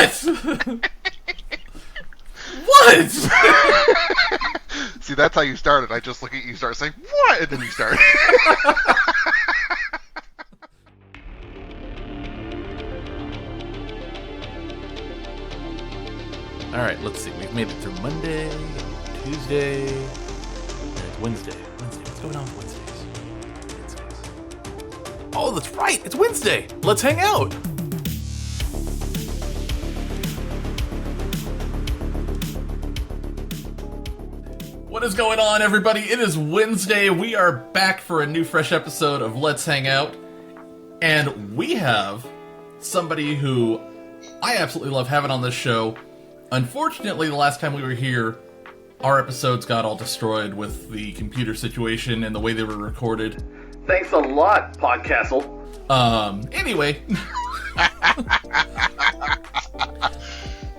What? What? See, that's how you started. I just look at you, start saying, what? And then you start. Alright, let's see. We've made it through Monday, Tuesday, and it's Wednesday. What's going on with Wednesdays? Oh, that's right! It's Wednesday! Let's hang out! What is going on, everybody? It is Wednesday. We are back for a new, fresh episode of Let's Hang Out. And we have somebody who I absolutely love having on this show. Unfortunately, the last time we were here, our episodes got all destroyed with the computer situation and the way they were recorded. Thanks a lot, Podcastle. Anyway.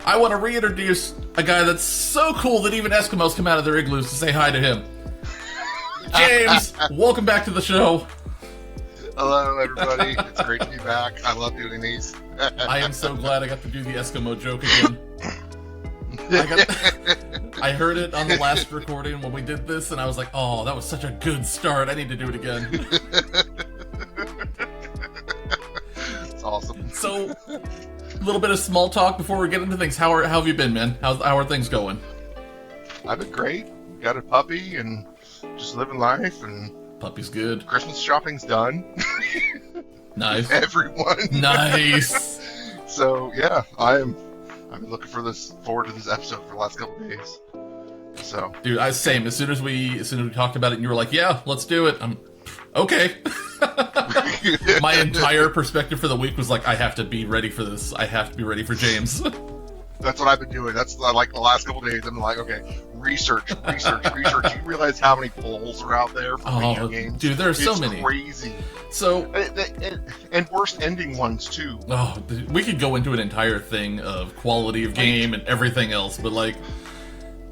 I want to reintroduce a guy that's so cool that even Eskimos come out of their igloos to say hi to him. James, welcome back to the show. Hello, everybody. It's great to be back. I love doing these. I am so glad I got to do the Eskimo joke again. I heard it on the last recording when we did this, and I was like, oh, that was such a good start. I need to do it again. It's awesome. So, a little bit of small talk before we get into things. How have you been, man? How are things going? I've been great. Got a puppy and just living life. And puppy's good. Christmas shopping's done. Nice. Everyone. Nice. So, yeah, I've been looking forward to this episode for the last couple of days. So, dude, same. As soon as we talked about it, and you were like, "Yeah, let's do it." I'm okay. My entire perspective for the week was like, I have to be ready for this. I have to be ready for James. That's what I've been doing. That's like the last couple of days. I'm like, okay, research. You realize how many polls are out there for video games? Dude, there are so many. It's crazy. So, and worst ending ones too. Oh, we could go into an entire thing of quality of game and everything else, but like,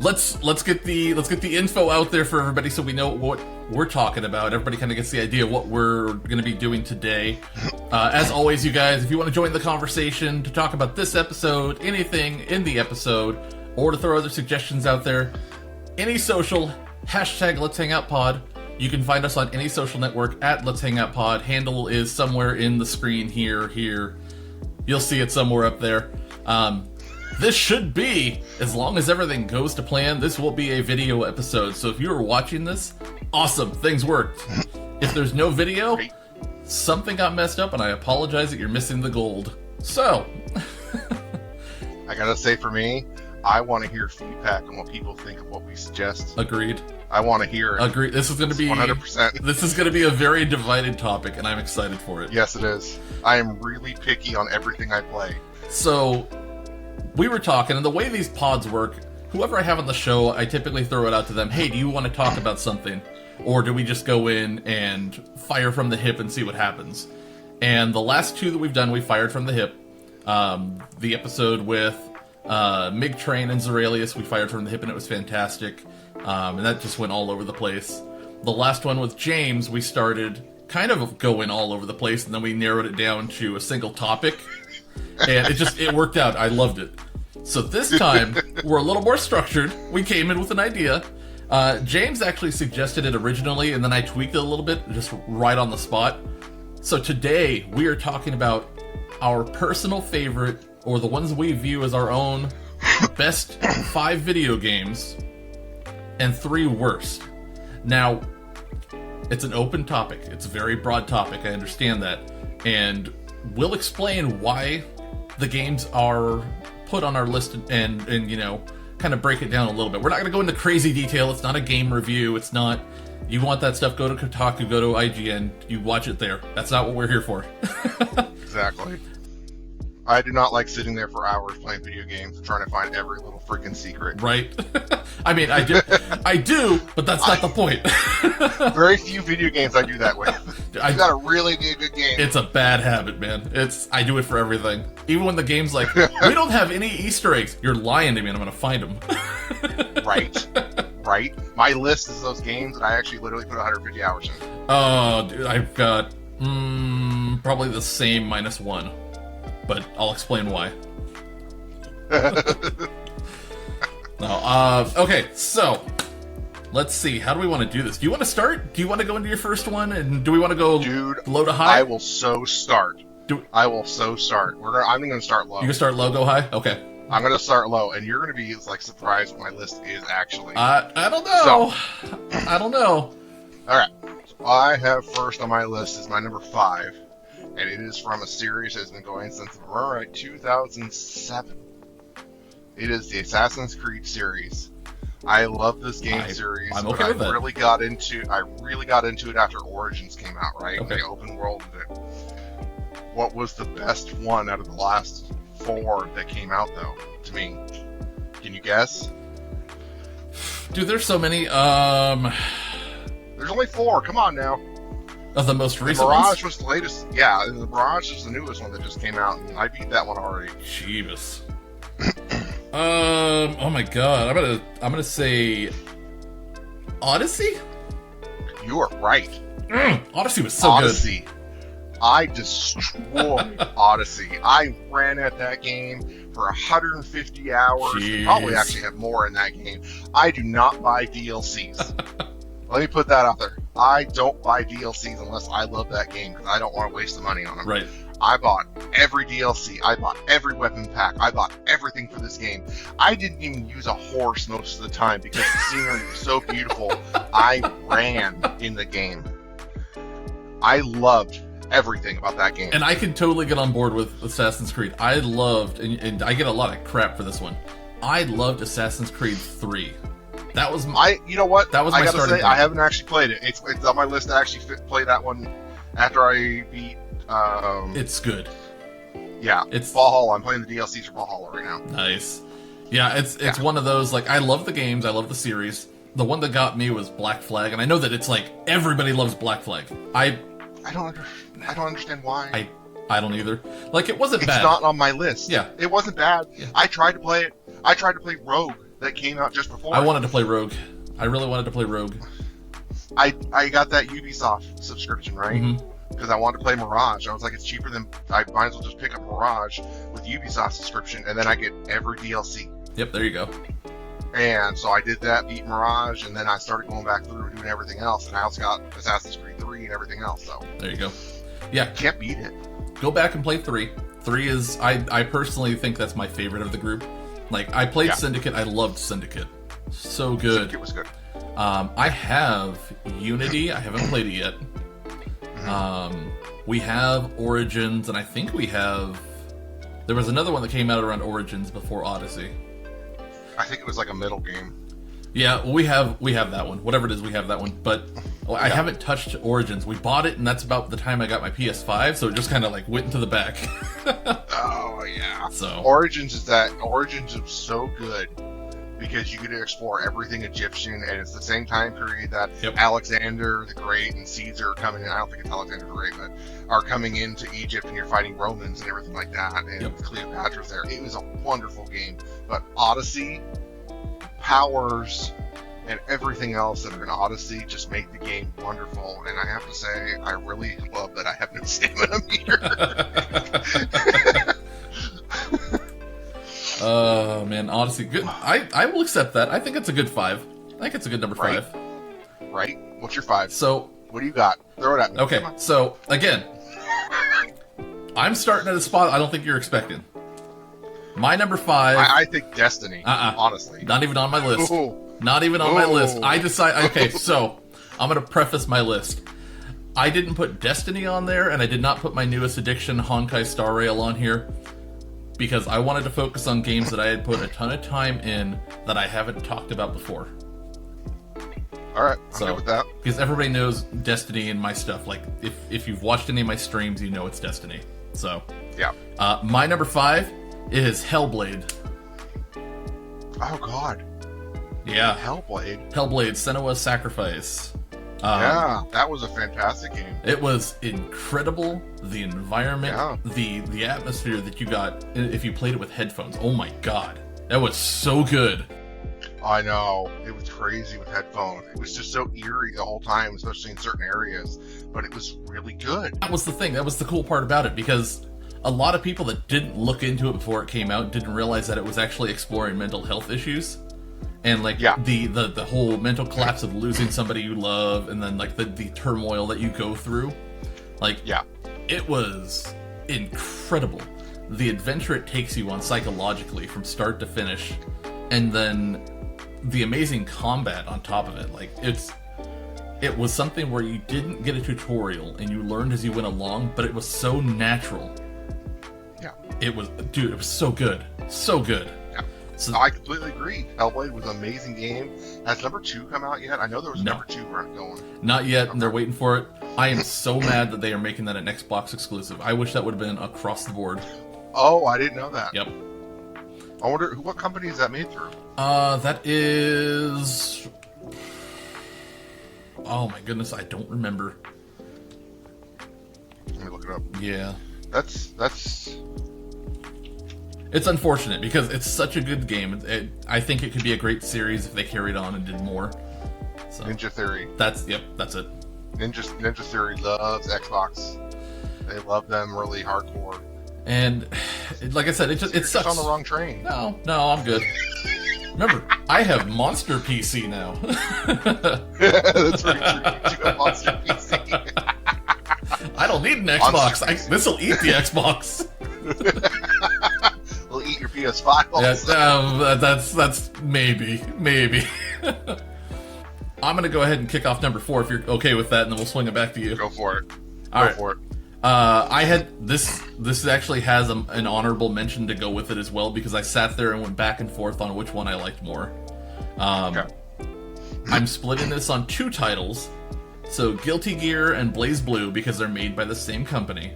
let's get the info out there for everybody so we know what we're talking about. Everybody kind of gets the idea of what we're going to be doing today. As always, you guys, if you want to join the conversation to talk about this episode, anything in the episode, or to throw other suggestions out there, any social, hashtag Let's Hang Out Pod. You can find us on any social network at Let's Hang Out Pod. Handle is somewhere in the screen here. You'll see it somewhere up there. This should be, as long as everything goes to plan, this will be a video episode. So if you are watching this, awesome, things worked. If there's no video, something got messed up, and I apologize that you're missing the gold. So, I gotta say, for me, I want to hear feedback on what people think of what we suggest. Agreed. I want to hear it. Agreed. This is going to be 100%. This is going to be a very divided topic, and I'm excited for it. Yes, it is. I am really picky on everything I play. So, we were talking, and the way these pods work, whoever I have on the show, I typically throw it out to them, hey, do you want to talk about something? Or do we just go in and fire from the hip and see what happens? And the last two that we've done, we fired from the hip. The episode with Mig Train and Zeralius, we fired from the hip, and it was fantastic. And that just went all over the place. The last one with James, we started kind of going all over the place, and then we narrowed it down to a single topic. And it worked out. I loved it. So this time, we're a little more structured. We came in with an idea. James actually suggested it originally, and then I tweaked it a little bit, just right on the spot. So today, we are talking about our personal favorite, or the ones we view as our own, best 5 video games, and 3 worst. Now, it's an open topic. It's a very broad topic. I understand that. And we'll explain why the games are put on our list and you know, kind of break it down a little bit. We're not going to go into crazy detail. It's not a game review. It's not, you want that stuff, go to Kotaku, go to IGN, you watch it there. That's not what we're here for. Exactly. I do not like sitting there for hours playing video games trying to find every little freaking secret. Right. I mean, I do, but that's not the point. Very few video games I do that with. You gotta really be a good game. It's a bad habit, man. I do it for everything. Even when the game's like, we don't have any Easter eggs. You're lying to me and I'm gonna find them. Right. My list is those games that I actually literally put 150 hours in. Oh, dude, I've got probably the same -1. But I'll explain why. No, okay, so let's see. How do we want to do this? Do you want to start? Do you want to go into your first one, and do we want to go low to high? I will start. I'm going to start low. You can start low, go high. Okay. I'm going to start low, and you're going to be like surprised what my list is actually. I don't know. I don't know. All right. So I have first on my list is my number 5, and it is from a series that's been going since 2007. It is the Assassin's Creed series. I love this game series. I'm okay with I it. really got into it after Origins came out, right? Okay. They open worlded it. What was the best one out of the last 4 that came out, though, to me? Can you guess? Dude, there's so many. There's only 4. Come on now. Of the most recent Mirage ones? was the latest. Yeah, the Mirage is the newest one that just came out, and I beat that one already. Jeebus. Oh my god. I'm gonna say Odyssey? You are right. Odyssey was so Odyssey. good. I destroyed Odyssey. I ran at that game for 150 hours. Jeez. Probably actually have more in that game. I do not buy DLCs. Let me put that out there. I don't buy DLCs unless I love that game because I don't want to waste the money on them. Right. I bought every DLC. I bought every weapon pack. I bought everything for this game. I didn't even use a horse most of the time because the scenery was so beautiful. I ran in the game. I loved everything about that game. And I can totally get on board with Assassin's Creed. I loved, and I get a lot of crap for this one, I loved Assassin's Creed 3. That was you know what? That was my I gotta starting say, point. I haven't actually played it. It's on my list to actually play that one after I beat. It's good. Yeah, it's Valhalla. I'm playing the DLCs for Valhalla right now. Nice. Yeah, it's one of those, like, I love the games, I love the series. The one that got me was Black Flag, and I know that it's like everybody loves Black Flag. I don't understand why. I don't either. Like, it wasn't it's bad. It's not on my list. Yeah. It wasn't bad. Yeah. I tried to play it. I tried to play Rogue that came out just before. I wanted to play Rogue. I really wanted to play Rogue. I got that Ubisoft subscription, right? Because I wanted to play Mirage. I was like, it's cheaper than... I might as well just pick up Mirage with Ubisoft subscription, and then I get every DLC. Yep, there you go. And so I did that, beat Mirage, and then I started going back through and doing everything else, and I also got Assassin's Creed 3 and everything else, so... There you go. Yeah. Can't beat it. Go back and play 3. 3 is... I personally think that's my favorite of the group. Like, I played Syndicate. I loved Syndicate. So good. Syndicate was good. I have Unity. I haven't played it yet. We have Origins, and I think we have... There was another one that came out around Origins before Odyssey. I think it was like a middle game. Yeah, well, we have that one. Whatever it is, we have that one. But I haven't touched Origins. We bought it, and that's about the time I got my PS5, so it just kind of like went into the back. Oh, yeah. So Origins is so good because you get to explore everything Egyptian, and it's the same time period that Alexander the Great and Caesar are coming in. I don't think it's Alexander the Great, but are coming into Egypt, and you're fighting Romans and everything like that, and Cleopatra's there. It was a wonderful game. But Odyssey, powers, and everything else that are in Odyssey just make the game wonderful. And I have to say, I really love that I have no stamina meter. Oh man, Odyssey, good. I will accept that. I think it's a good 5. I think it's a good number 5. Right. What's your 5? So, what do you got? Throw it at me. Okay, so again, I'm starting at a spot I don't think you're expecting. My number 5. I think Destiny. Honestly, not even on my list. Ooh. Not even on my list. I decide. Okay, so I'm gonna preface my list. I didn't put Destiny on there, and I did not put my newest addiction, Honkai Star Rail, on here because I wanted to focus on games that I had put a ton of time in that I haven't talked about before. All right, I'm good with that. Because everybody knows Destiny and my stuff. Like, if you've watched any of my streams, you know it's Destiny. So, yeah. My number 5 is Hellblade. Oh, God. Yeah. Hellblade, Senua's Sacrifice. Yeah, that was a fantastic game. It was incredible. The environment, the atmosphere that you got if you played it with headphones. Oh my God. That was so good. I know. It was crazy with headphones. It was just so eerie the whole time, especially in certain areas. But it was really good. That was the thing. That was the cool part about it, because a lot of people that didn't look into it before it came out didn't realize that it was actually exploring mental health issues. And, like, the whole mental collapse of losing somebody you love, and then, like, the turmoil that you go through. Like, it was incredible. The adventure it takes you on psychologically from start to finish, and then the amazing combat on top of it. Like, it was something where you didn't get a tutorial, and you learned as you went along, but it was so natural. Yeah. It was so good. So good. So I completely agree. Hellblade was an amazing game. Has number 2 come out yet? I know there was a number 2 going. Not yet, and they're waiting for it. I am so mad that they are making that an Xbox exclusive. I wish that would have been across the board. Oh, I didn't know that. Yep. I wonder, what company is that made through? That is... Oh my goodness, I don't remember. Let me look it up. Yeah. That's... It's unfortunate because it's such a good game. I think it could be a great series if they carried on and did more. So, Ninja Theory. That's it. Ninja Theory loves Xbox. They love them really hardcore. And like I said, it sucks. Just on the wrong train. No, I'm good. Remember, I have Monster PC now. That's very true. You have Monster PC. I don't need an Xbox. This'll eat the Xbox. We'll eat your PS5 also. That's maybe. I'm gonna go ahead and kick off number 4 if you're okay with that, and then we'll swing it back to you. Go for it. Go for it. I had this actually has an honorable mention to go with it as well, because I sat there and went back and forth on which one I liked more. Okay. I'm splitting this on 2 titles, so Guilty Gear and Blaze Blue, because they're made by the same company.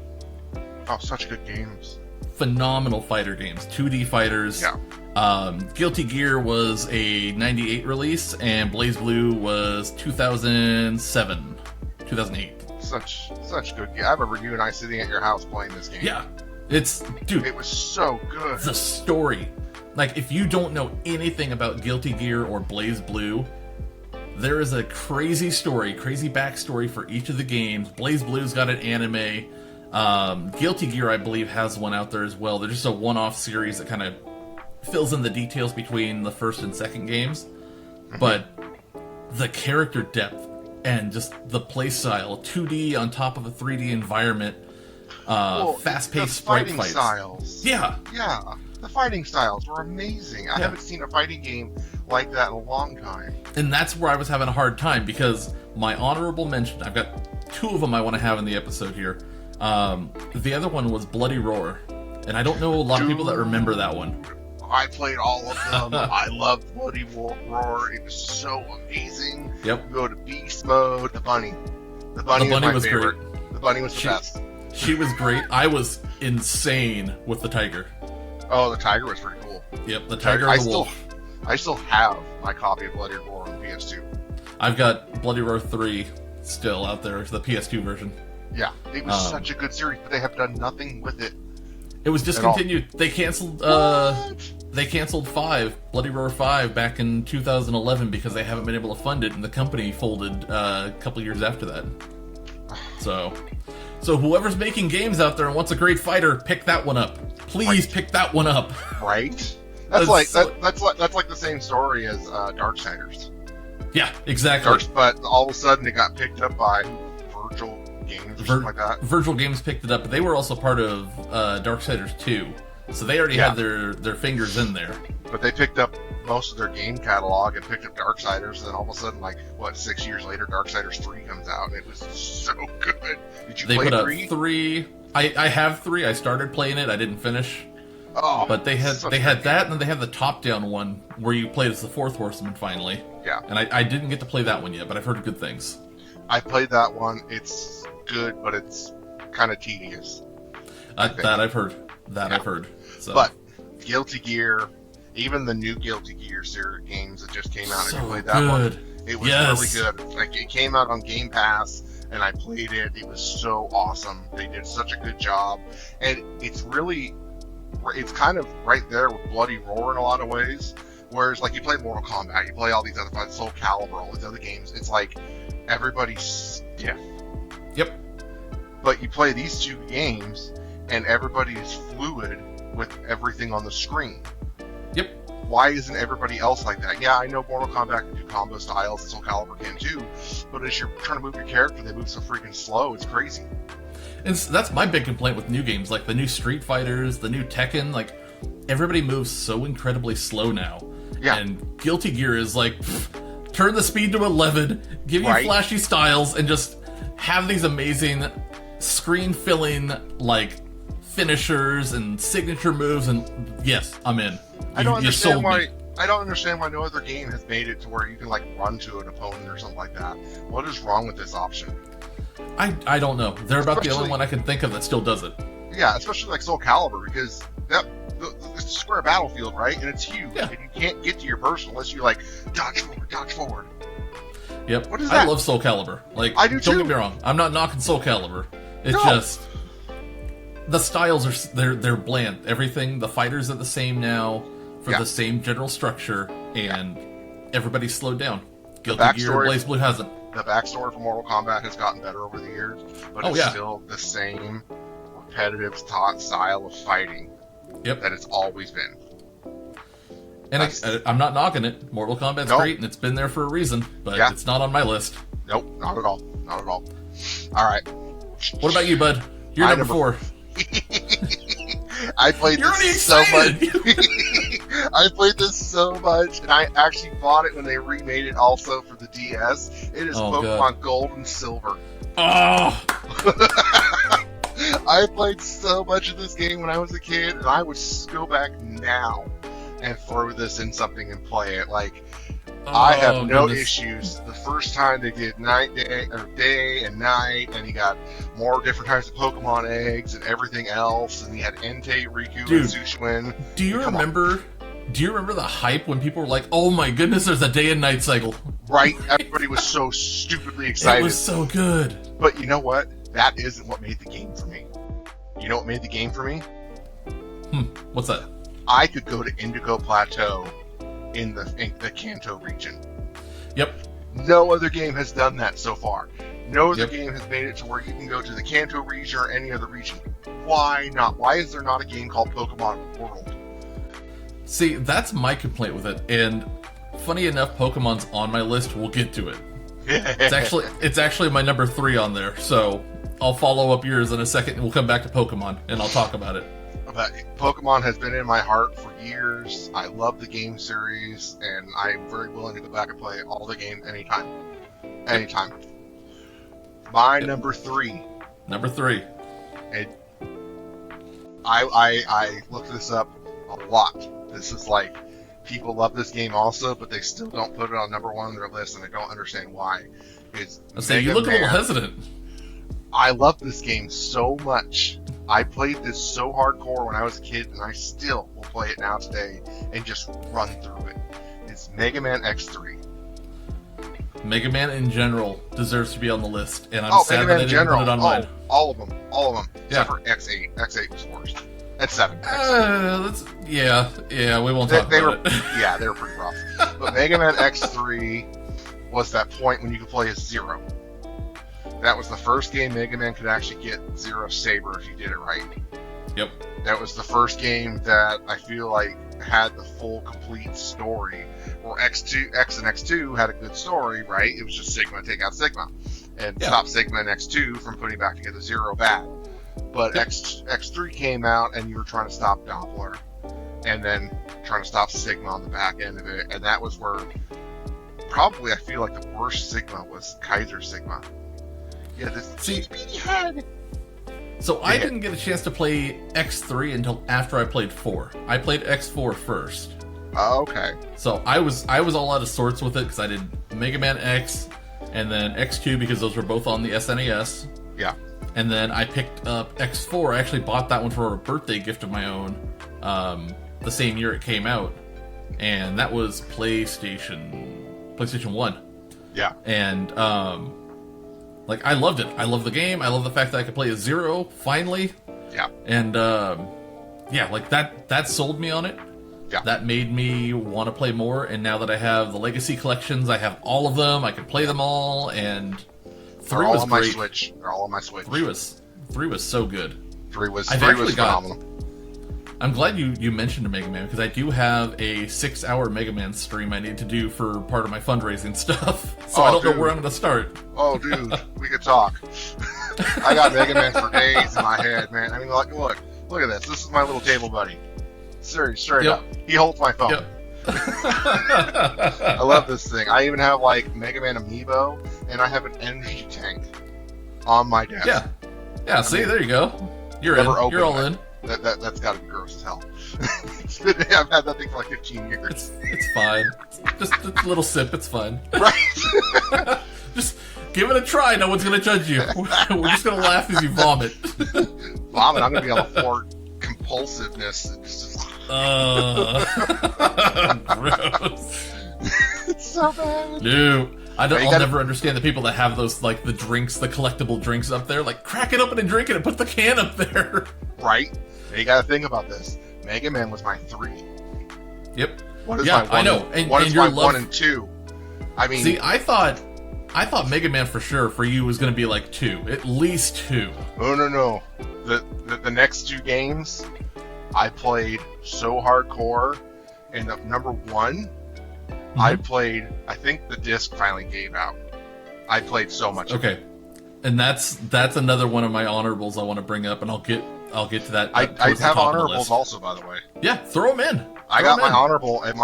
Oh, such good games. Phenomenal fighter games, 2D fighters. Yeah. Guilty Gear was a 98 release, and Blaze Blue was 2007, 2008. Such good game. I remember you and I sitting at your house playing this game. Yeah. Dude. It was so good. The story. Like, if you don't know anything about Guilty Gear or Blaze Blue, there is a crazy story, crazy backstory for each of the games. Blaze Blue's got an anime. Guilty Gear, I believe, has one out there as well. They're just a one-off series that kind of fills in the details between the first and second games. But the character depth and just the play style, 2D on top of a 3D environment, fast-paced sprite fights. Styles. Yeah. The fighting styles were amazing. I haven't seen a fighting game like that in a long time. And that's where I was having a hard time, because my honorable mention, I've got 2 of them I want to have in the episode here. The other one was Bloody Roar, and I don't know a lot of people that remember that one. I played all of them. I loved Bloody Roar. It was so amazing. Yep. You go to beast mode. The bunny was my favorite. Great. The bunny was the best. She was great. I was insane with the tiger. Oh, the tiger was pretty cool. Yep, the tiger and the wolf. I still have my copy of Bloody Roar on the PS2. I've got Bloody Roar 3 still out there, the PS2 version. Yeah, it was such a good series, but they have done nothing with it. It was discontinued. They canceled. They canceled 5, Bloody Roar 5, back in 2011 because they haven't been able to fund it, and the company folded a couple years after that. So whoever's making games out there and wants a great fighter, pick that one up. Please pick that one up. Right. That's like the same story as Darksiders. Yeah, exactly. But all of a sudden it got picked up by Virgil Games or something like that. Virgil Games picked it up, but they were also part of Darksiders 2. So they already had their fingers in there. But they picked up most of their game catalog and picked up Darksiders, and then all of a sudden, 6 years later, Darksiders 3 comes out, and it was so good. Did you play 3? They put 3. I have 3. I started playing it. I didn't finish. Oh, but they had that, and then they had the top-down one where you played as the 4th Horseman finally. Yeah. And I didn't get to play that one yet, but I've heard good things. I played that one. It's good, but it's kind of tedious. That I've heard. I've heard. So. But Guilty Gear, even the new Guilty Gear series games that just came out, so and you played that one, it was yes. really good. It came out on Game Pass, and I played it. It was so awesome. They did such a good job, and it's kind of right there with Bloody Roar in a lot of ways. Whereas, you play Mortal Kombat, you play all these other fights, Soul Calibur, all these other games, it's like everybody's stiff. Yep. But you play these 2 games, and everybody is fluid with everything on the screen. Yep. Why isn't everybody else like that? Yeah, I know Mortal Kombat can do combo styles, and Soul Calibur can too, but as you're trying to move your character, they move so freaking slow, it's crazy. And that's my big complaint with new games, like the new Street Fighters, the new Tekken, like, everybody moves so incredibly slow now. Yeah. And Guilty Gear is like, turn the speed to 11, give you flashy styles, and just have these amazing screen-filling, like, finishers and signature moves, and yes, I'm in. I don't understand why no other game has made it to where you can, like, run to an opponent or something like that. What is wrong with this option? I don't know. They're about the only one I can think of that still does it. Yeah, especially like Soul Calibur, because it's a square battlefield, right? And it's huge, and you can't get to your person unless you, like, dodge forward. Yep. What is that? I love Soul Calibur. Like, I do too. Don't get me wrong. I'm not knocking Soul Calibur. It's just the styles are they're bland. Everything, the fighters are the same now for the same general structure, and everybody's slowed down. Guilty Gear, BlazBlue hasn't. The backstory for Mortal Kombat has gotten better over the years, but it's still the same repetitive style of fighting that it's always been. And I'm not knocking it. Mortal Kombat's great, and it's been there for a reason, but it's not on my list. Nope, not at all. Not at all. All right. What about you, bud? You're number 4. I played this so much. I played this so much, and I actually bought it when they remade it also for the DS. It is Pokemon Gold and Silver. Oh! I played so much of this game when I was a kid, and I would go back now and throw this in something and play it. Like, I have no issues. The first time they did day and night, and you got more different types of Pokemon eggs and everything else, and you had Entei, Riku, and Sushuin. Do you remember the hype when people were like, "Oh my goodness, there's a day and night cycle"? Right. Everybody was so stupidly excited. It was so good. But you know what? That isn't what made the game for me. You know what made the game for me? What's that? I could go to Indigo Plateau in the Kanto region. Yep. No other game has done that so far. No other game has made it to where you can go to the Kanto region or any other region. Why not? Why is there not a game called Pokemon World? See, that's my complaint with it. And funny enough, Pokemon's on my list. We'll get to it. It's actually my number 3 on there. So I'll follow up yours in a second, and we'll come back to Pokemon, and I'll talk about it. But Pokemon has been in my heart for years. I love the game series, and I'm very willing to go back and play all the games anytime. Anytime. My number 3. Number 3. And I looked this up a lot. This is like, people love this game also, but they still don't put it on number 1 on their list, and I don't understand why. You look a little hesitant. I love this game so much. I played this so hardcore when I was a kid, and I still will play it now today and just run through it. It's Mega Man X3. Mega Man in general deserves to be on the list, and I'm sad that I didn't put it on mine. All of them. Except for X8. X8 was worst. And 7. We won't talk about it. Yeah, they were pretty rough. But Mega Man X3 was that point when you could play as Zero. That was the first game Mega Man could actually get Zero Saber if you did it right. Yep. That was the first game that I feel like had the full, complete story. Where X and X2 had a good story, right? It was just Sigma take out Sigma. And stop Sigma and X2 from putting back together Zero bad. But X3 came out, and you were trying to stop Doppler. And then trying to stop Sigma on the back end of it. And that was where probably I feel like the worst Sigma was Kaiser Sigma. Yeah, this speedy head. So I didn't get a chance to play X3 until after I played 4. I played X4 first. Oh, okay. So I was all out of sorts with it because I did Mega Man X and then X2 because those were both on the SNES. Yeah. And then I picked up X4. I actually bought that one for a birthday gift of my own the same year it came out. And that was PlayStation 1. Yeah. And like, I loved it. I love the game. I love the fact that I could play as Zero, finally. Yeah. And, like, that sold me on it. Yeah. That made me want to play more, and now that I have the Legacy collections, I have all of them, I can play them all, and 3 was great. They're all on my Switch. 3 was so good. 3 was I've 3 actually was got- phenomenal. I'm glad you mentioned a Mega Man, because I do have a 6-hour Mega Man stream I need to do for part of my fundraising stuff. So I don't know where I'm going to start. Oh, dude, we could talk. I got Mega Man for days in my head, man. I mean, like, look at this. This is my little table buddy. Straight Yep. up. He holds my phone. Yep. I love this thing. I even have, like, Mega Man Amiibo, and I have an energy tank on my desk. Yeah, see, there you go. You're in. Never You're all opened in. That's got to be gross as hell. I've had that thing for like 15 years. It's fine. Just a little sip, it's fine. Right. Just give it a try, no one's going to judge you. We're just going to laugh as you vomit. Vomit, I'm going to be on the floor. Compulsiveness. Gross. It's so bad. No. I'll never understand the people that have those, like, the drinks, the collectible drinks up there. Like, crack it open and drink it and put the can up there. Right? You gotta think about this. Mega Man was my 3. Yep. What is yeah, my 1 I know. What and is your my love... 1 and 2? I mean... See, I thought Mega Man for sure for you was going to be like 2. At least 2. Oh, no. The next 2 games, I played so hardcore. And number 1... I played. I think the disc finally gave out. I played so much. Okay, and that's another one of my honorables I want to bring up, and I'll get to that. I have honorables also, by the way. Yeah, throw them in. I got my honorable, and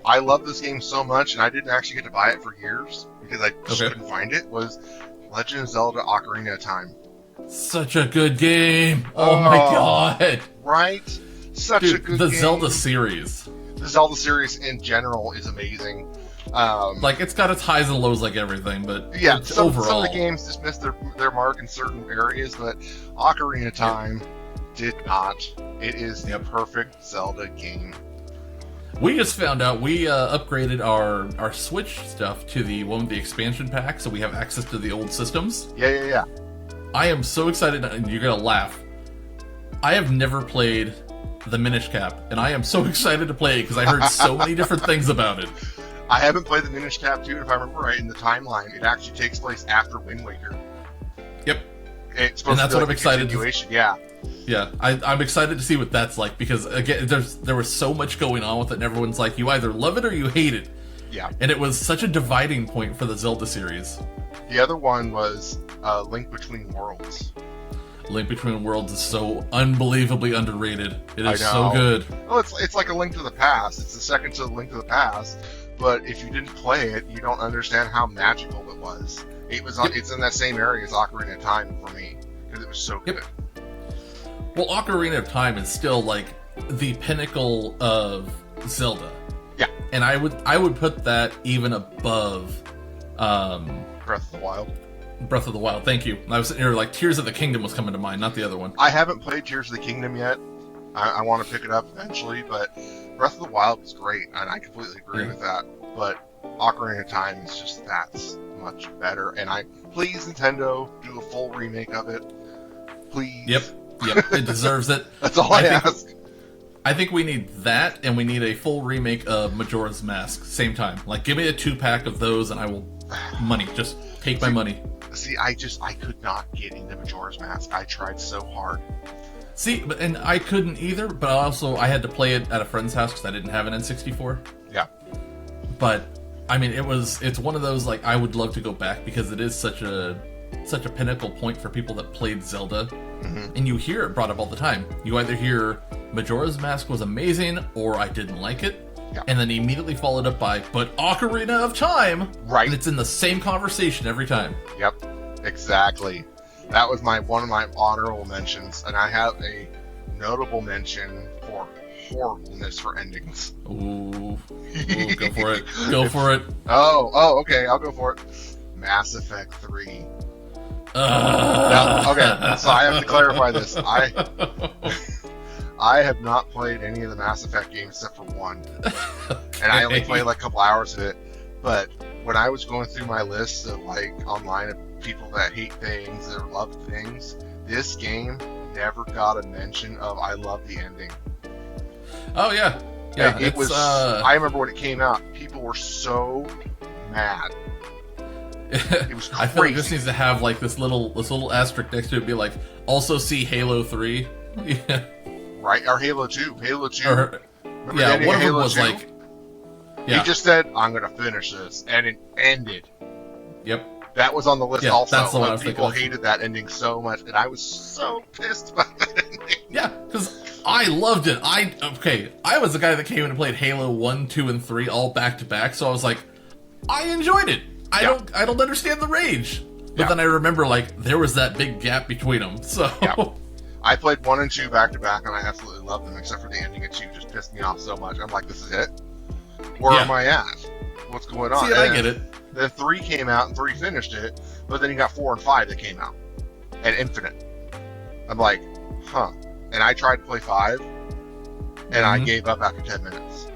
I love this game so much, and I didn't actually get to buy it for years because I just couldn't find it. Was Legend of Zelda: Ocarina of Time. Such a good game. Oh my god. Right? Such a good game. The Zelda series. The Zelda series in general is amazing. Like, it's got its highs and lows like everything, but yeah, some overall... of the games just missed their mark in certain areas, but Ocarina of Time did not. It is the perfect Zelda game. We just found out we upgraded our Switch stuff to the one with the expansion pack, so we have access to the old systems. Yeah. I am so excited, and you're going to laugh. I have never played the Minish Cap, and I am so excited to play it because I heard so many different things about it. I haven't played the Minish Cap 2, if I remember right, in the timeline. It actually takes place after Wind Waker. Yep. It's supposed to be I'm excited continuation. Yeah. Yeah, I'm excited to see what that's like, because, again, there was so much going on with it, and everyone's like, you either love it or you hate it. Yeah. And it was such a dividing point for the Zelda series. The other one was Link Between Worlds. Link Between Worlds is so unbelievably underrated. It is so good. Well, it's like a Link to the Past. It's the second to Link to the Past, but if you didn't play it, you don't understand how magical it was. It's in that same area as Ocarina of Time for me, because it was so good. Well, Ocarina of Time is still, like, the pinnacle of Zelda. Yeah. And I would put that even above Breath of the Wild. Breath of the Wild, thank you. I was sitting here like Tears of the Kingdom was coming to mind, not the other one. I haven't played Tears of the Kingdom yet. I want to pick it up eventually, but Breath of the Wild was great, and I completely agree with that. But Ocarina of Time is just that's much better, and please Nintendo, do a full remake of it. Please. Yep, it deserves it. That's all I ask. I think we need that, and we need a full remake of Majora's Mask, same time. Like, give me a 2-pack of those, and I will... Just take my money. See, I could not get into Majora's Mask. I tried so hard. See, and I couldn't either, but I had to play it at a friend's house because I didn't have an N64. Yeah. But, I mean, it's one of those, like, I would love to go back because it is such a pinnacle point for people that played Zelda. Mm-hmm. And you hear it brought up all the time. You either hear Majora's Mask was amazing or I didn't like it. Yeah. And then immediately followed up by, but Ocarina of Time! Right. And it's in the same conversation every time. Yep, exactly. That was one of my honorable mentions, and I have a notable mention for horribleness for endings. Ooh, go for it. Go for it. Oh, okay, I'll go for it. Mass Effect 3. Now, okay, so I have to clarify this. I have not played any of the Mass Effect games except for one. Okay. And I only played like a couple hours of it. But when I was going through my list of like online of people that hate things or love things, this game never got a mention of I love the ending. Oh yeah. Yeah. It was I remember when it came out, people were so mad. It was crazy. I feel like this needs to have like this little asterisk next to it, be like, also see Halo 3. Yeah. Right, or Halo 2. Halo 2. Or, yeah, one of them was 2? Like... Yeah. He just said, I'm going to finish this, and it ended. Yep. That was on the list also. That's the one I was people thinking of. hated that ending so much, and I was so pissed about that ending. Yeah, because I loved it. I was the guy that came in and played Halo 1, 2, and 3 all back to back, so I was like, I enjoyed it. I don't understand the rage. But then I remember, like, there was that big gap between them, so... Yeah. I played 1 and 2 back to back, and I absolutely loved them, except for the ending of 2 just pissed me off so much. I'm like, this is it? Where am I at? What's going on? See, I get it. Then 3 came out, and 3 finished it, but then you got 4 and 5 that came out. And Infinite. I'm like, huh. And I tried to play 5, and I gave up after 10 minutes.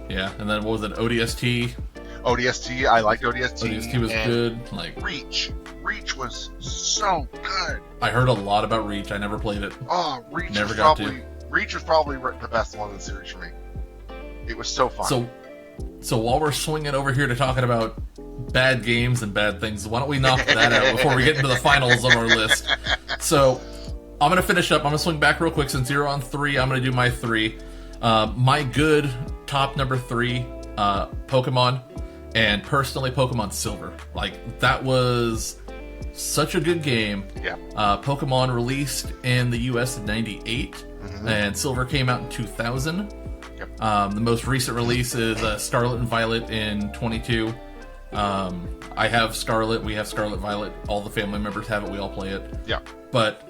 Yeah, and then what was it, ODST? ODST, I liked ODST. ODST was good. Like Reach was so good. I heard a lot about Reach. I never played it. Oh, Reach was probably the best one in the series for me. It was so fun. So while we're swinging over here to talking about bad games and bad things, why don't we knock that out before we get into the finals of our list? So I'm going to finish up. I'm going to swing back real quick. Since you're on 3, I'm going to do my 3. My good top number 3, Pokemon, and personally Pokemon Silver. Like, that was such a good game. Yeah. Pokemon released in the US in 98, and Silver came out in 2000. Yep. The most recent release is Scarlet and Violet in 22. I have Scarlet, we have Scarlet Violet, all the family members have it, we all play it. Yeah. But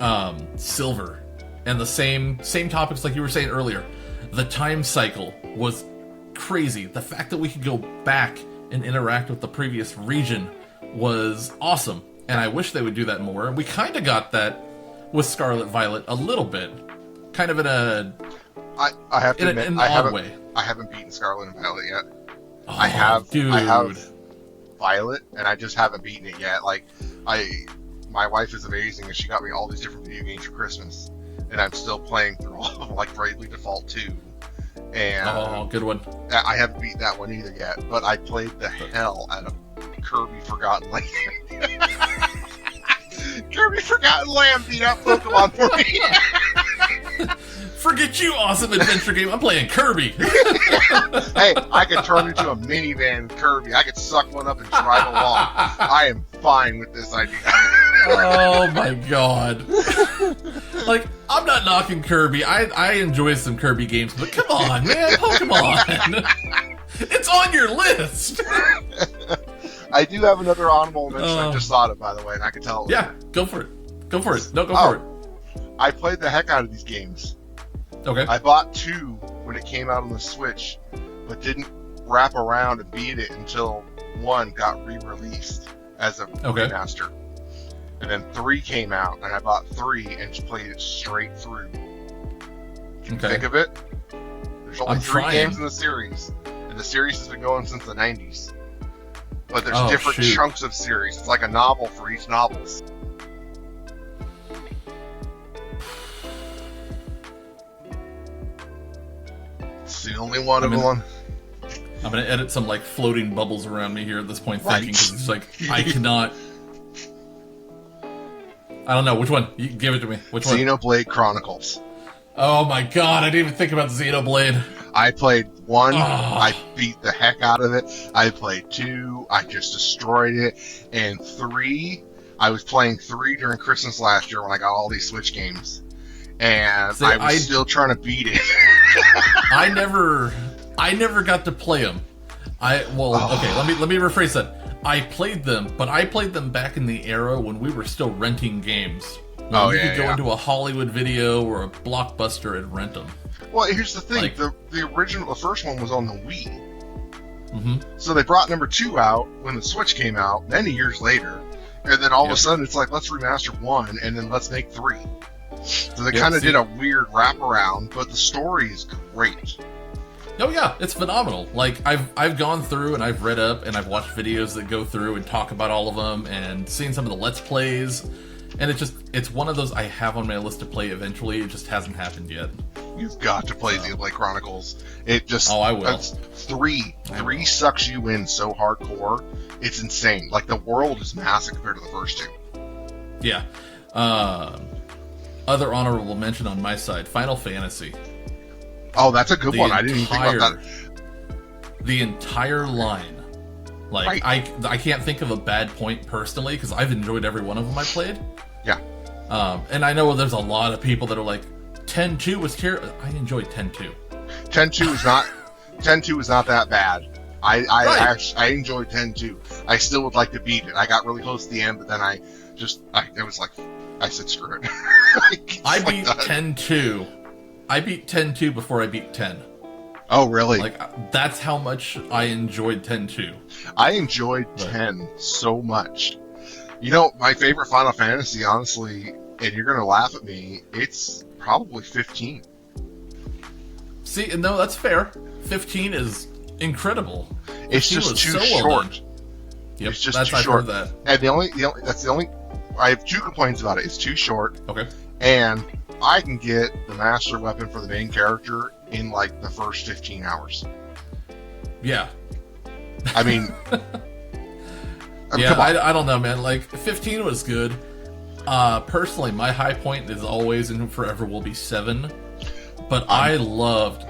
Silver, and the same topics like you were saying earlier, the time cycle was crazy. The fact that we could go back and interact with the previous region was awesome, and I wish they would do that more. We kind of got that with Scarlet Violet a little bit, kind of in a... I have to admit, in an odd way. I haven't beaten Scarlet and Violet yet. Oh, I have dude. Violet, and I just haven't beaten it yet. Like, my wife is amazing, and she got me all these different video games for Christmas, and I'm still playing through all of them, like Bravely Default 2. And good one. I haven't beat that one either yet, but I played the hell out of Kirby Forgotten Land. Kirby Forgotten Land beat up Pokemon for me. Forget you, awesome adventure game. I'm playing Kirby. Hey, I could turn into a minivan Kirby. I could suck one up and drive along. I am fine with this idea. Oh my god. Like, I'm not knocking Kirby. I enjoy some Kirby games, but come on, man. Pokemon. It's on your list. I do have another honorable mention I just thought of, by the way, and I can tell. Yeah, go for it. Go for it. No, go for it. I played the heck out of these games. Okay. I bought 2 when it came out on the Switch, but didn't wrap around and beat it until 1 got re-released as a remaster. And then 3 came out, and I bought 3 and just played it straight through. Can you think of it? There's only 3 games in the series, and the series has been going since the 90s. But there's different chunks of series. It's like a novel for each novel. It's the only one of them. I'm going to edit some like floating bubbles around me here at this point, thinking, because it's like, I cannot... I don't know. Which one? You give it to me. Which one? Xenoblade Chronicles. Oh my god, I didn't even think about Xenoblade. I played 1, I beat the heck out of it. I played 2, I just destroyed it. And 3, I was playing 3 during Christmas last year when I got all these Switch games. And I was still trying to beat it. I never got to play them. Okay, let me rephrase that. I played them, but I played them back in the era when we were still renting games. You could go into a Hollywood Video or a Blockbuster and rent them. Well, here's the thing: the first one was on the Wii. So they brought number 2 out when the Switch came out, many years later, and then all of a sudden it's like, let's remaster 1 and then let's make 3. So they kind of did a weird wraparound, but the story is great. Oh yeah, it's phenomenal. Like, I've gone through and I've read up and I've watched videos that go through and talk about all of them and seen some of the Let's Plays, and it's one of those I have on my list to play eventually. It just hasn't happened yet. You've got to play Xenoblade Chronicles. It just... I will. 3 sucks you in so hardcore It's insane. Like, the world is massive compared to the first two. Yeah. Other honorable mention on my side, Final Fantasy. Oh, that's a good one. I didn't even think about that. The entire line. Like, right. I can't think of a bad point personally, because I've enjoyed every one of them I played. Yeah. And I know there's a lot of people that are like, 10-2 was terrible. I enjoyed 10-2. 10-2 is not 10-2 is not that bad. I enjoyed 10-2. I still would like to beat it. I got really close to the end, but then I said screw it. I beat 10-2. I beat 10-2 before I beat 10. Oh, really? Like, that's how much I enjoyed 10-2. I enjoyed 10 so much. You know, my favorite Final Fantasy, honestly, and you're going to laugh at me, it's probably 15. See, no, that's fair. 15 is incredible. It's just too short. Yep, it's just too short. I've heard that. And that's the only. I have two complaints about it. It's too short. Okay. And I can get the master weapon for the main character in like the first 15 hours. Yeah. I mean. Yeah, I don't know, man. Like, 15 was good. Personally, my high point is always and forever will be 7. But I loved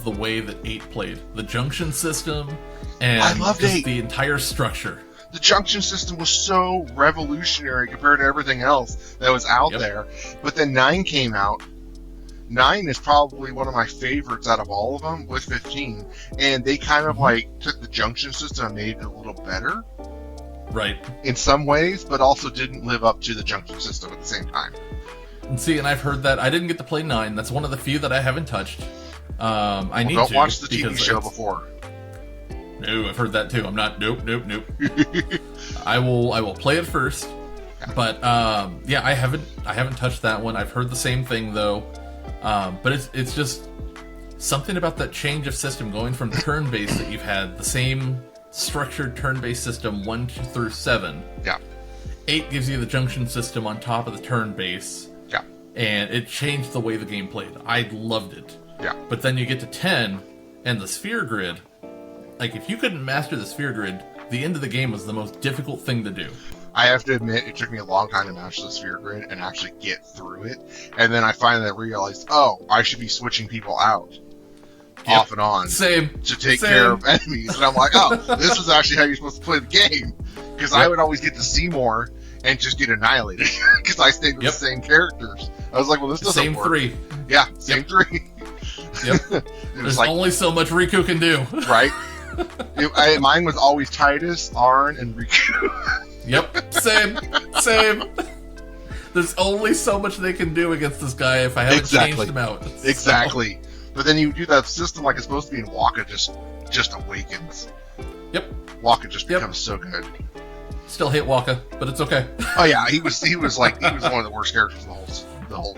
the way that 8 played. The junction system and I loved just 8. The entire structure. The junction system was so revolutionary compared to everything else that was out there. But then 9 came out. 9 is probably one of my favorites out of all of them with 15. And they kind of like took the junction system and made it a little better. Right. In some ways, but also didn't live up to the junction system at the same time. And see, and I've heard that. I didn't get to play 9. That's one of the few that I haven't touched. I need to. Don't watch the TV show before. No, I've heard that too. I'm not. Nope. I will play it first. But yeah, I haven't touched that one. I've heard the same thing though. But it's just something about that change of system going from turn-based that you've had the same structured turn-based system 1 through 7. Yeah. 8 gives you the junction system on top of the turn-based. Yeah. And it changed the way the game played. I loved it. Yeah. But then you get to 10 and the sphere grid. Like, if you couldn't master the sphere grid, the end of the game was the most difficult thing to do. I have to admit, it took me a long time to master the sphere grid and actually get through it. And then I finally realized, oh, I should be switching people out. Off and on. Same. To take care of enemies. And I'm like, oh, this is actually how you're supposed to play the game. Because I would always get to see more and just get annihilated. Because I stayed with the same characters. I was like, well, this doesn't work. Same 3. Yeah, same 3. Yep. There's like, only so much Riku can do. Right? Mine was always Titus, Arn, and Riku. Yep, same. There's only so much they can do against this guy if I haven't changed him out. Exactly. So. But then you do that system like it's supposed to be, and Waka just awakens. Yep. Waka just becomes so good. Still hate Waka, but it's okay. Oh yeah, he was one of the worst characters in the whole.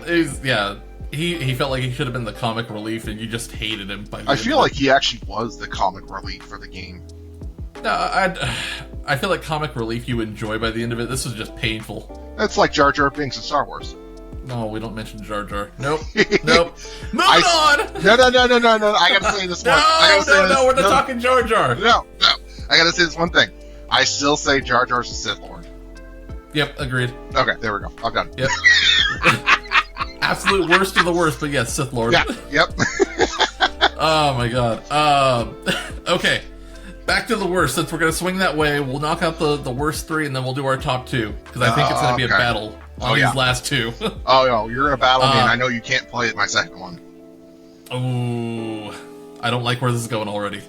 He felt like he should have been the comic relief, and you just hated him. I feel like he actually was the comic relief for the game. No, I feel like comic relief you enjoy by the end of it. This was just painful. That's like Jar Jar Binks in Star Wars. No, we don't mention Jar Jar. Nope. Moving on! No. I gotta say this one. No, we're not talking Jar Jar. No. I gotta say this one thing. I still say Jar Jar's a Sith Lord. Yep, agreed. Okay, there we go. I'm done. Yep. Absolute worst of the worst, but yes, Sith Lord. Yeah, yep. Oh my god. Okay. Back to the worst. Since we're going to swing that way, we'll knock out the worst 3, and then we'll do our top 2. Because I think it's going to be a battle on these last 2. Oh, no, you're going to battle me, and I know you can't play my second one. Ooh. I don't like where this is going already.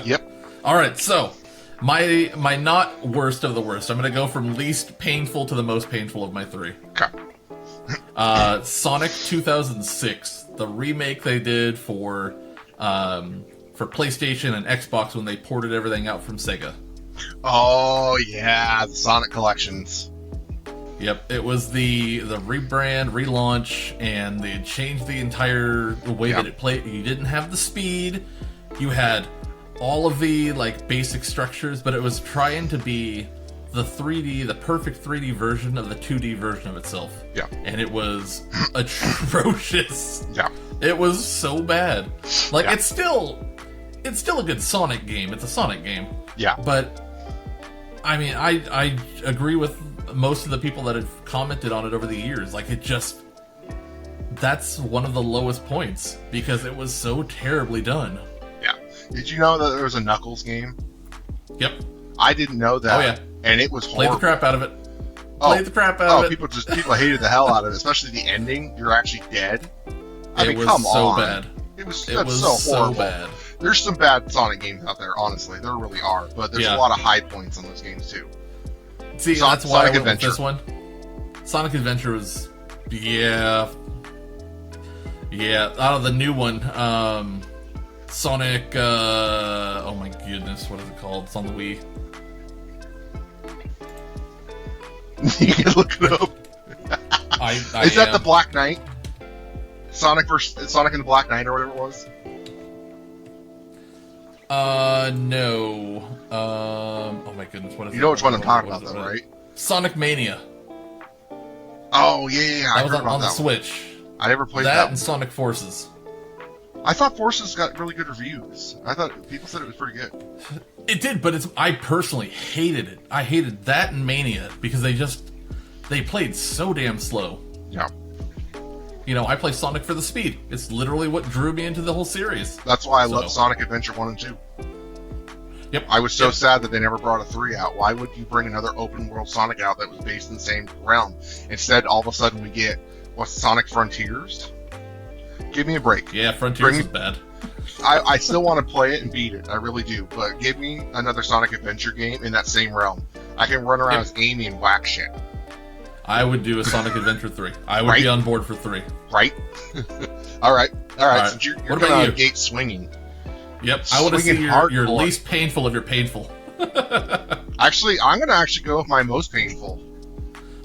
Yep. Alright, so, my not worst of the worst. I'm going to go from least painful to the most painful of my 3. Okay. Sonic 2006. The remake they did for PlayStation and Xbox when they ported everything out from Sega. Oh yeah, the Sonic collections. Yep, it was the rebrand, relaunch, and they had changed the entire way that it played. You didn't have the speed. You had all of the like basic structures, but it was trying to be the perfect 3D version of the 2D version of itself. Yeah. And it was atrocious. Yeah. It was so bad. Like, it's still a good Sonic game. It's a Sonic game. Yeah. But, I mean, I agree with most of the people that have commented on it over the years. Like, it just... That's one of the lowest points, because it was so terribly done. Yeah. Did you know that there was a Knuckles game? Yep. I didn't know that. Oh, yeah. And it was horrible. Played the crap out of it. Played the crap out of it. People hated the hell out of it, especially the ending. You're actually dead. I mean, come on. Bad. It was so horrible. Bad. There's some bad Sonic games out there, honestly. There really are. But there's a lot of high points on those games, too. See, that's why I went with this one. Sonic Adventure was... Yeah, out of the new one, Sonic, oh my goodness, what is it called? It's on the Wii. You can look it up. Is that the Black Knight? Sonic and the Black Knight, or whatever it was? No. Oh my goodness, what is it? You know which one I'm talking about, though, right? Sonic Mania. Oh, yeah, that was on the Switch. I never played that and Sonic Forces. I thought Forces got really good reviews. I thought people said it was pretty good. It did, but I personally hated it. I hated that and Mania because they played so damn slow. Yeah. You know, I play Sonic for the speed. It's literally what drew me into the whole series. That's why I love Sonic Adventure 1 and 2. Yep. I was so sad that they never brought a 3 out. Why would you bring another open world Sonic out that was based in the same realm? Instead, all of a sudden we get, Sonic Frontiers? Give me a break. Yeah, Frontiers is bad. I still want to play it and beat it. I really do. But give me another Sonic Adventure game in that same realm. I can run around as Amy and whack shit. I would do a Sonic Adventure 3. I would be on board for 3. Right? All right. Since you're coming out of the gate swinging. Yep, I want to see your least painful of your painful. Actually, I'm going to go with my most painful.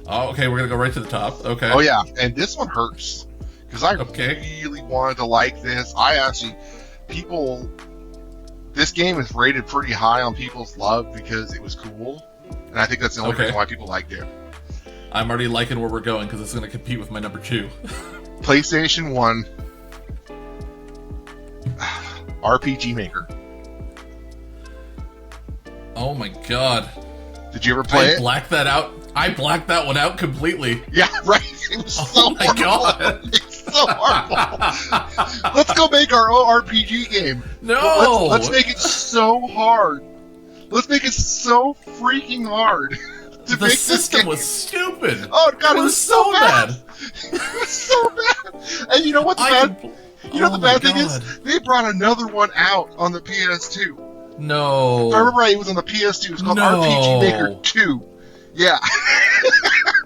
Oh, okay, we're going to go right to the top. Okay. Oh, yeah, and this one hurts. Because I really wanted to like this. This game is rated pretty high on people's love because it was cool. And I think that's the only reason why people liked it. I'm already liking where we're going because it's going to compete with my number 2. PlayStation 1 RPG Maker. Oh my god. Did you ever play it? I blacked that out. I blacked that one out completely. Yeah, right. It was so my god. It's so horrible. Let's go make our own RPG game. No. Let's make it so hard. Let's make it so freaking hard. The system was stupid. Oh god, it was so bad. It was so bad. And you know what the bad thing is? They brought another one out on the PS2. No. If I remember right, it was on the PS2. It was called RPG Maker 2. Yeah.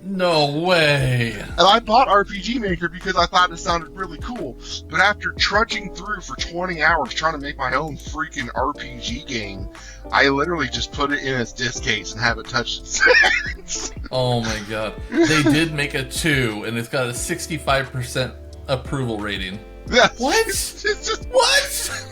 No way. And I bought RPG Maker because I thought it sounded really cool. But after trudging through for 20 hours trying to make my own freaking RPG game, I literally just put it in its disc case and have it touch its Oh my god. They did make a 2, and it's got a 65% approval rating. Yeah. What? It's just... What?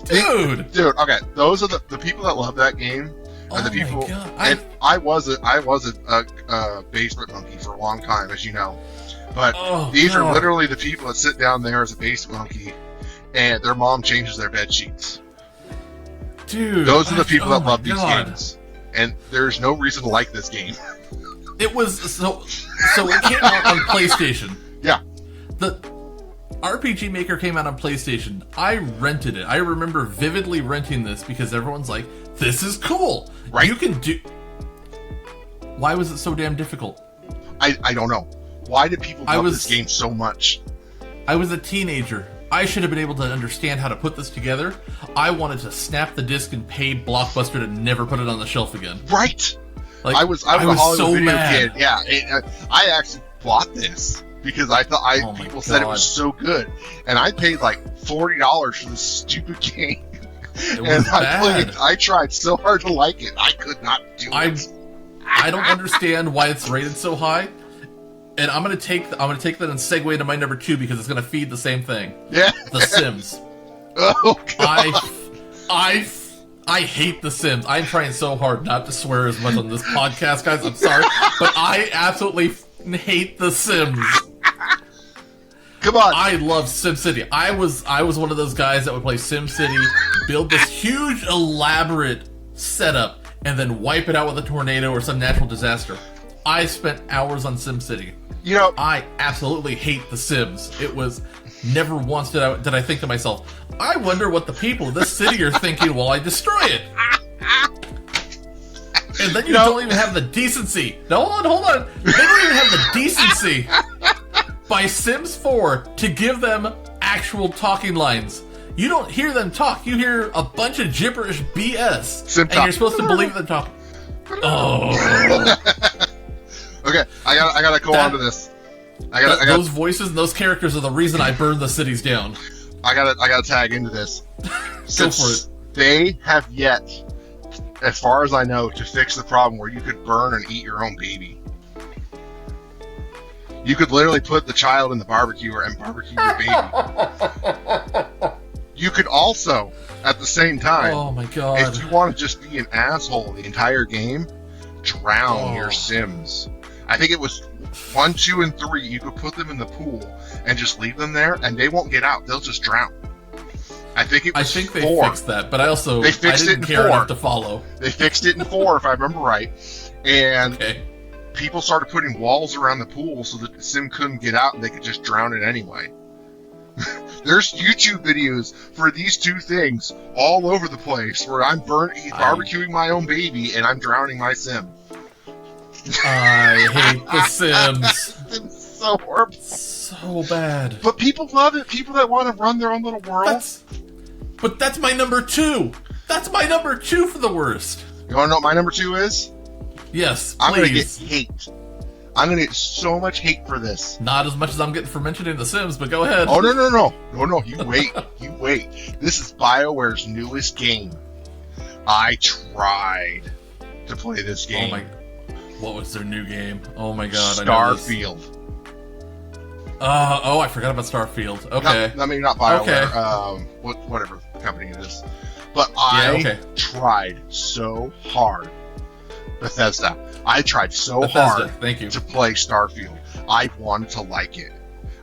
Dude, okay. Those are the people that love that game. And the people, and I was a basement monkey for a long time, as you know. But these are literally the people that sit down there as a basement monkey, and their mom changes their bed sheets. Dude, those are the people that love these games, and there's no reason to like this game. It was so it came out on PlayStation. Yeah, the RPG Maker came out on PlayStation. I rented it. I remember vividly renting this because everyone's like, "This is cool." Right? You can do. Why was it so damn difficult? I don't know. Why did people love this game so much? I was a teenager. I should have been able to understand how to put this together. I wanted to snap the disc and pay Blockbuster to never put it on the shelf again. Right. Like, I was a Hollywood video kid. Yeah. I actually bought this because I thought people said it was so good, and I paid like $40 for this stupid game. It was bad. I tried so hard to like it. I could not do it. I don't understand why it's rated so high. And I'm gonna take that and segue into my number 2 because it's gonna feed the same thing. Yeah. The Sims. Oh god. I hate The Sims. I'm trying so hard not to swear as much on this podcast, guys. I'm sorry, but I absolutely hate The Sims. Come on. I love SimCity. I was one of those guys that would play SimCity, build this huge, elaborate setup, and then wipe it out with a tornado or some natural disaster. I spent hours on SimCity. You know, I absolutely hate The Sims. It was never once did I think to myself, I wonder what the people of this city are thinking while I destroy it. And then you don't even have the decency. No, hold on. They don't even have the decency by Sims 4 to give them actual talking lines. You don't hear them talk. You hear a bunch of gibberish BS. And you're supposed to believe them talk. Oh. Okay, I gotta go on to this. Those voices and those characters are the reason I burned the cities down. I gotta tag into this. Go for it. They have yet, as far as I know, to fix the problem where you could burn and eat your own baby. You could literally put the child in the barbecuer and barbecue your baby. You could also, at the same time, oh my god, if you want to just be an asshole the entire game, drown your Sims. I think it was 1, 2, and 3. You could put them in the pool and just leave them there, and they won't get out. They'll just drown. I think it was 4. They fixed that, but I didn't care enough to follow. They fixed it in 4, if I remember right, and people started putting walls around the pool so that the Sim couldn't get out and they could just drown it anyway. There's YouTube videos for these two things all over the place where I'm barbecuing my own baby and I'm drowning my Sim. I hate The Sims. It's so horrible. So bad. But people love it. People that want to run their own little world. But that's my number 2. That's my number 2 for the worst. You want to know what my number 2 is? Yes, please. I'm going to get hate. I'm going to get so much hate for this. Not as much as I'm getting for mentioning The Sims, but go ahead. Oh, no. You wait. You wait. This is BioWare's newest game. I tried to play this game. What was their new game? Oh my god. Starfield. I forgot about Starfield. Okay. I mean, not BioWare. Okay. Whatever company it is. But I tried so hard. Bethesda. I tried so hard to play Starfield. I wanted to like it.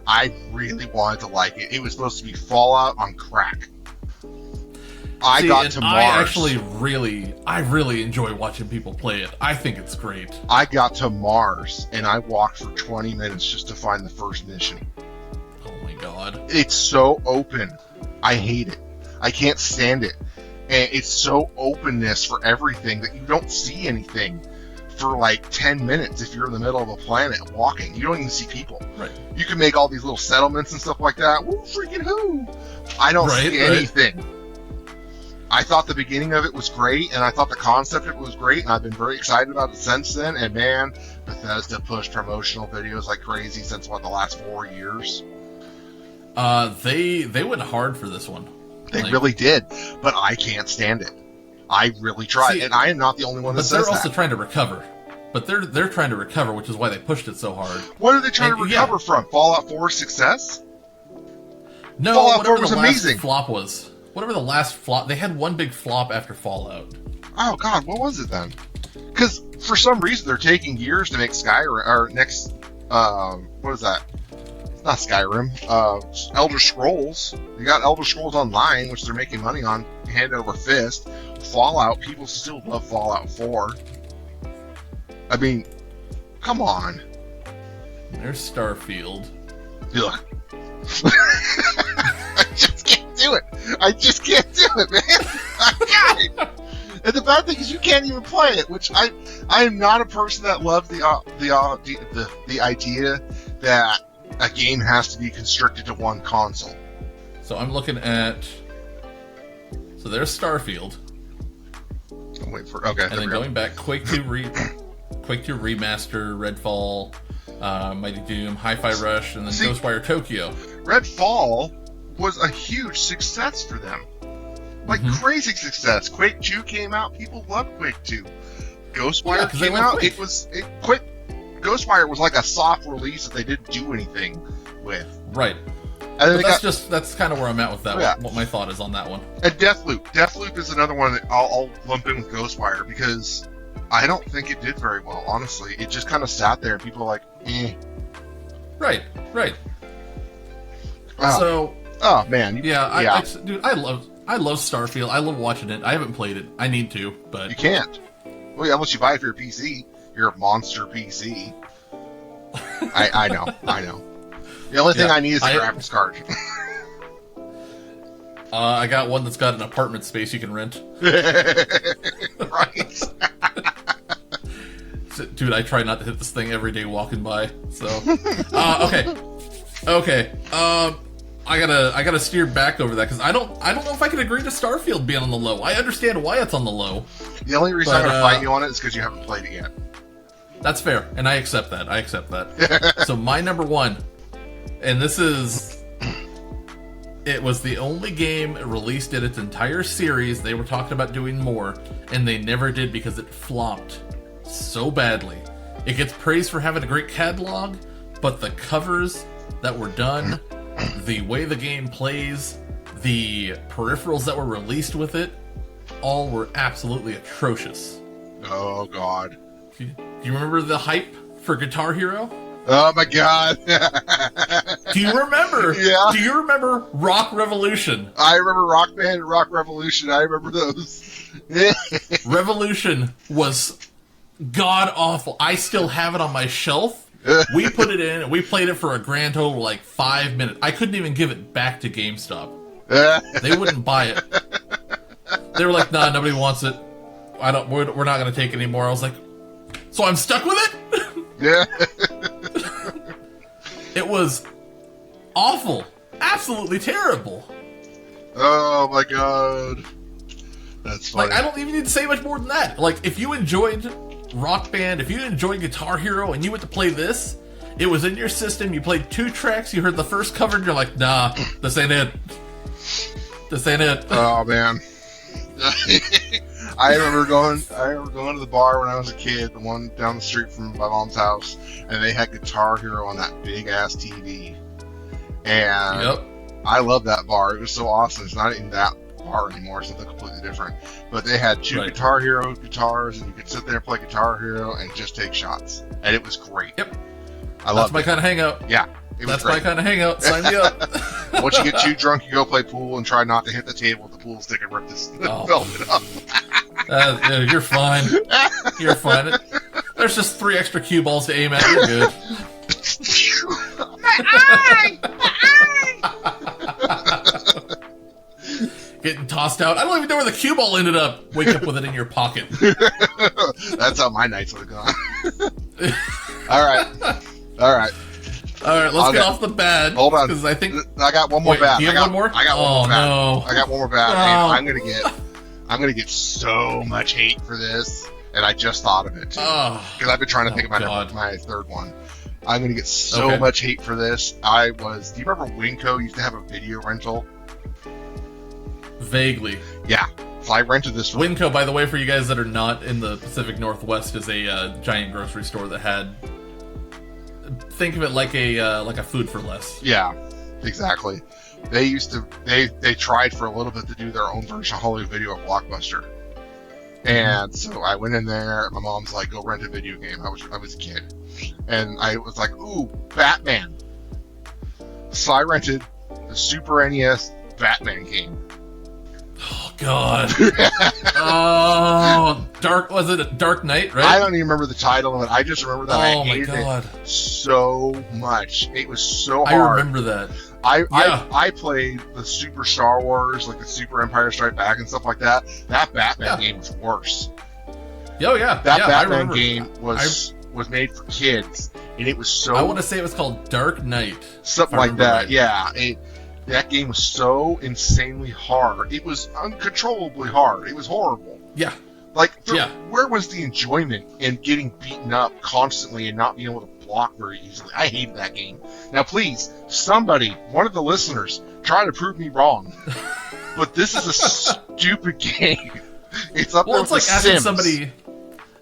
I really wanted to like it. It was supposed to be Fallout on crack. I got to Mars. I really enjoy watching people play it. I think it's great. I got to Mars, and I walked for 20 minutes just to find the first mission. Oh my god. It's so open. I hate it. I can't stand it. And it's so openness for everything that you don't see anything for like 10 minutes if you're in the middle of a planet walking. You don't even see people. Right. You can make all these little settlements and stuff like that. Woo, freaking who? I don't see anything. I thought the beginning of it was great, and I thought the concept of it was great, and I've been very excited about it since then. And man, Bethesda pushed promotional videos like crazy since, the last 4 years? They went hard for this one. They really did, but I can't stand it. I really tried, and I am not the only one that says that. But they're also trying to recover. But they're trying to recover, which is why they pushed it so hard. What are they trying to recover from? Fallout 4's success? No, Fallout 4 was amazing. Flop was. Whatever the last flop, they had one big flop after Fallout. Oh god, what was it then? Because for some reason they're taking years to make Skyrim, or next, what is that? Not Skyrim, Elder Scrolls. You got Elder Scrolls Online, which they're making money on hand over fist. Fallout, people still love Fallout 4. I mean, come on. There's Starfield. Ugh. I just can't do it, man. God. And the bad thing is you can't even play it, which I am not a person that loves the idea that a game has to be constricted to one console. So I'm looking at. So there's Starfield. I'm waiting for. Okay. And then going back, Quake 2 Remaster, Redfall, Mighty Doom, Hi-Fi Rush, and then Ghostwire Tokyo. Redfall was a huge success for them. Like crazy success. Quake 2 came out, people loved Quake 2. Ghostwire came out, Ghostwire was like a soft release that they didn't do anything with. Right. And that's kind of where I'm at with that one, what my thought is on that one. And Deathloop. Deathloop is another one that I'll lump in with Ghostwire because I don't think it did very well, honestly. It just kind of sat there and people are like, eh. Right. So... Oh man, dude, I I love Starfield. I love watching it. I haven't played it. I need to, but You can't. Well, unless you buy it for your PC. You're a monster PC. I know. The only thing I need is a graphics card. I got one that's got an apartment space you can rent. Right. Dude, I try not to hit this thing every day walking by. So, okay. I gotta steer back over that because I don't know if I can agree to Starfield being on the low. I understand why it's on the low. The only reason I'm gonna fight you on it is because you haven't played it yet. That's fair, and I accept that. So my number one, and this is, it was the only game released in its entire series. They were talking about doing more, and they never did because it flopped so badly. It gets praised for having a great catalog, but the covers that were done, the way the game plays, the peripherals that were released with it, all were absolutely atrocious. Oh, God. Do you remember the hype for Guitar Hero? Oh, my God. Do you remember? Yeah. Do you remember Rock Revolution? I remember Rock Band and Rock Revolution. I remember those. Revolution was god-awful. I still have it on my shelf. We put it in, and we played it for a grand total of like 5 minutes. I couldn't even give it back to GameStop. They wouldn't buy it. They were like, nah, nobody wants it. We're not going to take it anymore. I was like, so I'm stuck with it? Yeah. It was awful. Absolutely terrible. Oh, my God. That's funny. Like, I don't even need to say much more than that. Like, if you enjoyed Rock Band, if you enjoyed Guitar Hero and you went to play this, it was in your system, you played 2 tracks, you heard the first cover, and you're like, nah, this ain't it. This ain't it. Oh, man. I remember going to the bar when I was a kid, the one down the street from my mom's house, and they had Guitar Hero on that big-ass TV. And I love that bar. It was so awesome. It's not even that bar anymore. It's something completely different. But they had 2 Guitar Hero guitars, and you could sit there and play Guitar Hero and just take shots. And it was great. Yep. I love That's my kind of hangout. Yeah. That's my kind of hangout. Sign me up. Once you get too drunk, you go play pool and try not to hit the table with the pool stick and rip this velvet up. You're fine. You're fine. There's just 3 extra cue balls to aim at. You're good. My eye! Getting tossed out. I don't even know where the cue ball ended up. Wake up with it in your pocket. That's how my nights would have gone. All right, let's get off the bad. Hold on, because I think I got one more bad. Do you have one more? I got one more bad. No. I got one more bad. No. And I'm gonna get so much hate for this, and I just thought of it too because I've been trying to think of my third one. I'm gonna get so much hate for this. Do you remember Winco used to have a video rental? Vaguely. Yeah. So I rented this. Winco, by the way, for you guys that are not in the Pacific Northwest, is a giant grocery store that had. Think of it like a Food for Less. Yeah, exactly. They used to. They tried for a little bit to do their own version of Hollywood Video at Blockbuster, and so I went in there. My mom's like, "Go rent a video game." I was a kid, and I was like, "Ooh, Batman!" So I rented the Super NES Batman game. Oh God! Was it a Dark Knight? Right? I don't even remember the title of it. I just remember that I hated it so much. It was so hard. I remember that. I played the Super Star Wars, like the Super Empire Strike Back and stuff like that. That Batman game was worse. Oh yeah, that Batman game was made for kids, and it was so. I want to say it was called Dark Knight, something like that. Right. Yeah. That game was so insanely hard. It was uncontrollably hard. It was horrible. Yeah. Where was the enjoyment in getting beaten up constantly and not being able to block very easily? I hated that game. Now, please, somebody, one of the listeners, try to prove me wrong. But this is a stupid game. It's up there with The Sims.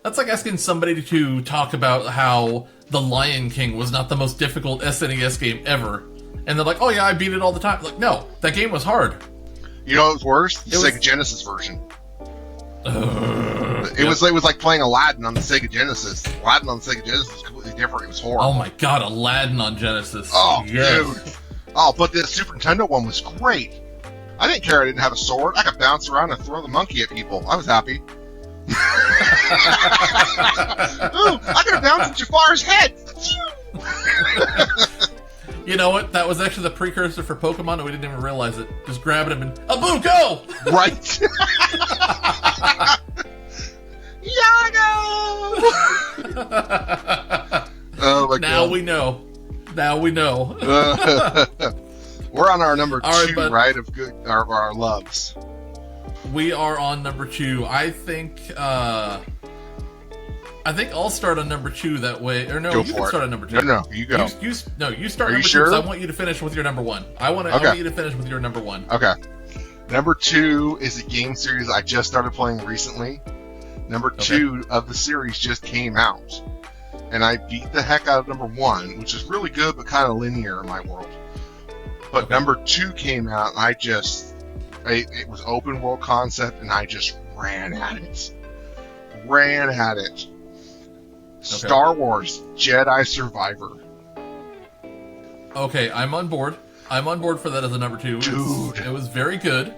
That's like asking somebody to talk about how The Lion King was not the most difficult SNES game ever. And they're like, oh yeah, I beat it all the time. Like, no, that game was hard. You know what was worse? The Sega Genesis version. It was like playing Aladdin on the Sega Genesis. Aladdin on the Sega Genesis was completely different. It was horrible. Oh my God, Aladdin on Genesis. Oh, yes. Dude. Oh, but the Super Nintendo one was great. I didn't care I didn't have a sword. I could bounce around and throw the monkey at people. I was happy. Ooh, I could have bounced at Jafar's head. You know what? That was actually the precursor for Pokemon, and we didn't even realize it. Just grabbing him and Abu, go! Right. Yago! Oh my god. Now we know. We're on our number All two, right, right? Of good, our loves. We are on number 2. I think I'll start on number 2 that way. Or no, Go you for can it. start on number 2. No, you go. You start Are you number 2 sure? because I want you to finish with your number 1. I want you to finish with your number 1. Okay. Number 2 is a game series I just started playing recently. Number 2 of the series just came out. And I beat the heck out of number 1, which is really good but kind of linear in my world. But number 2 came out, and it was open world concept, and I just ran at it. Star Wars Jedi Survivor. Okay, I'm on board. I'm on board for that as a number 2. Dude. It was very good.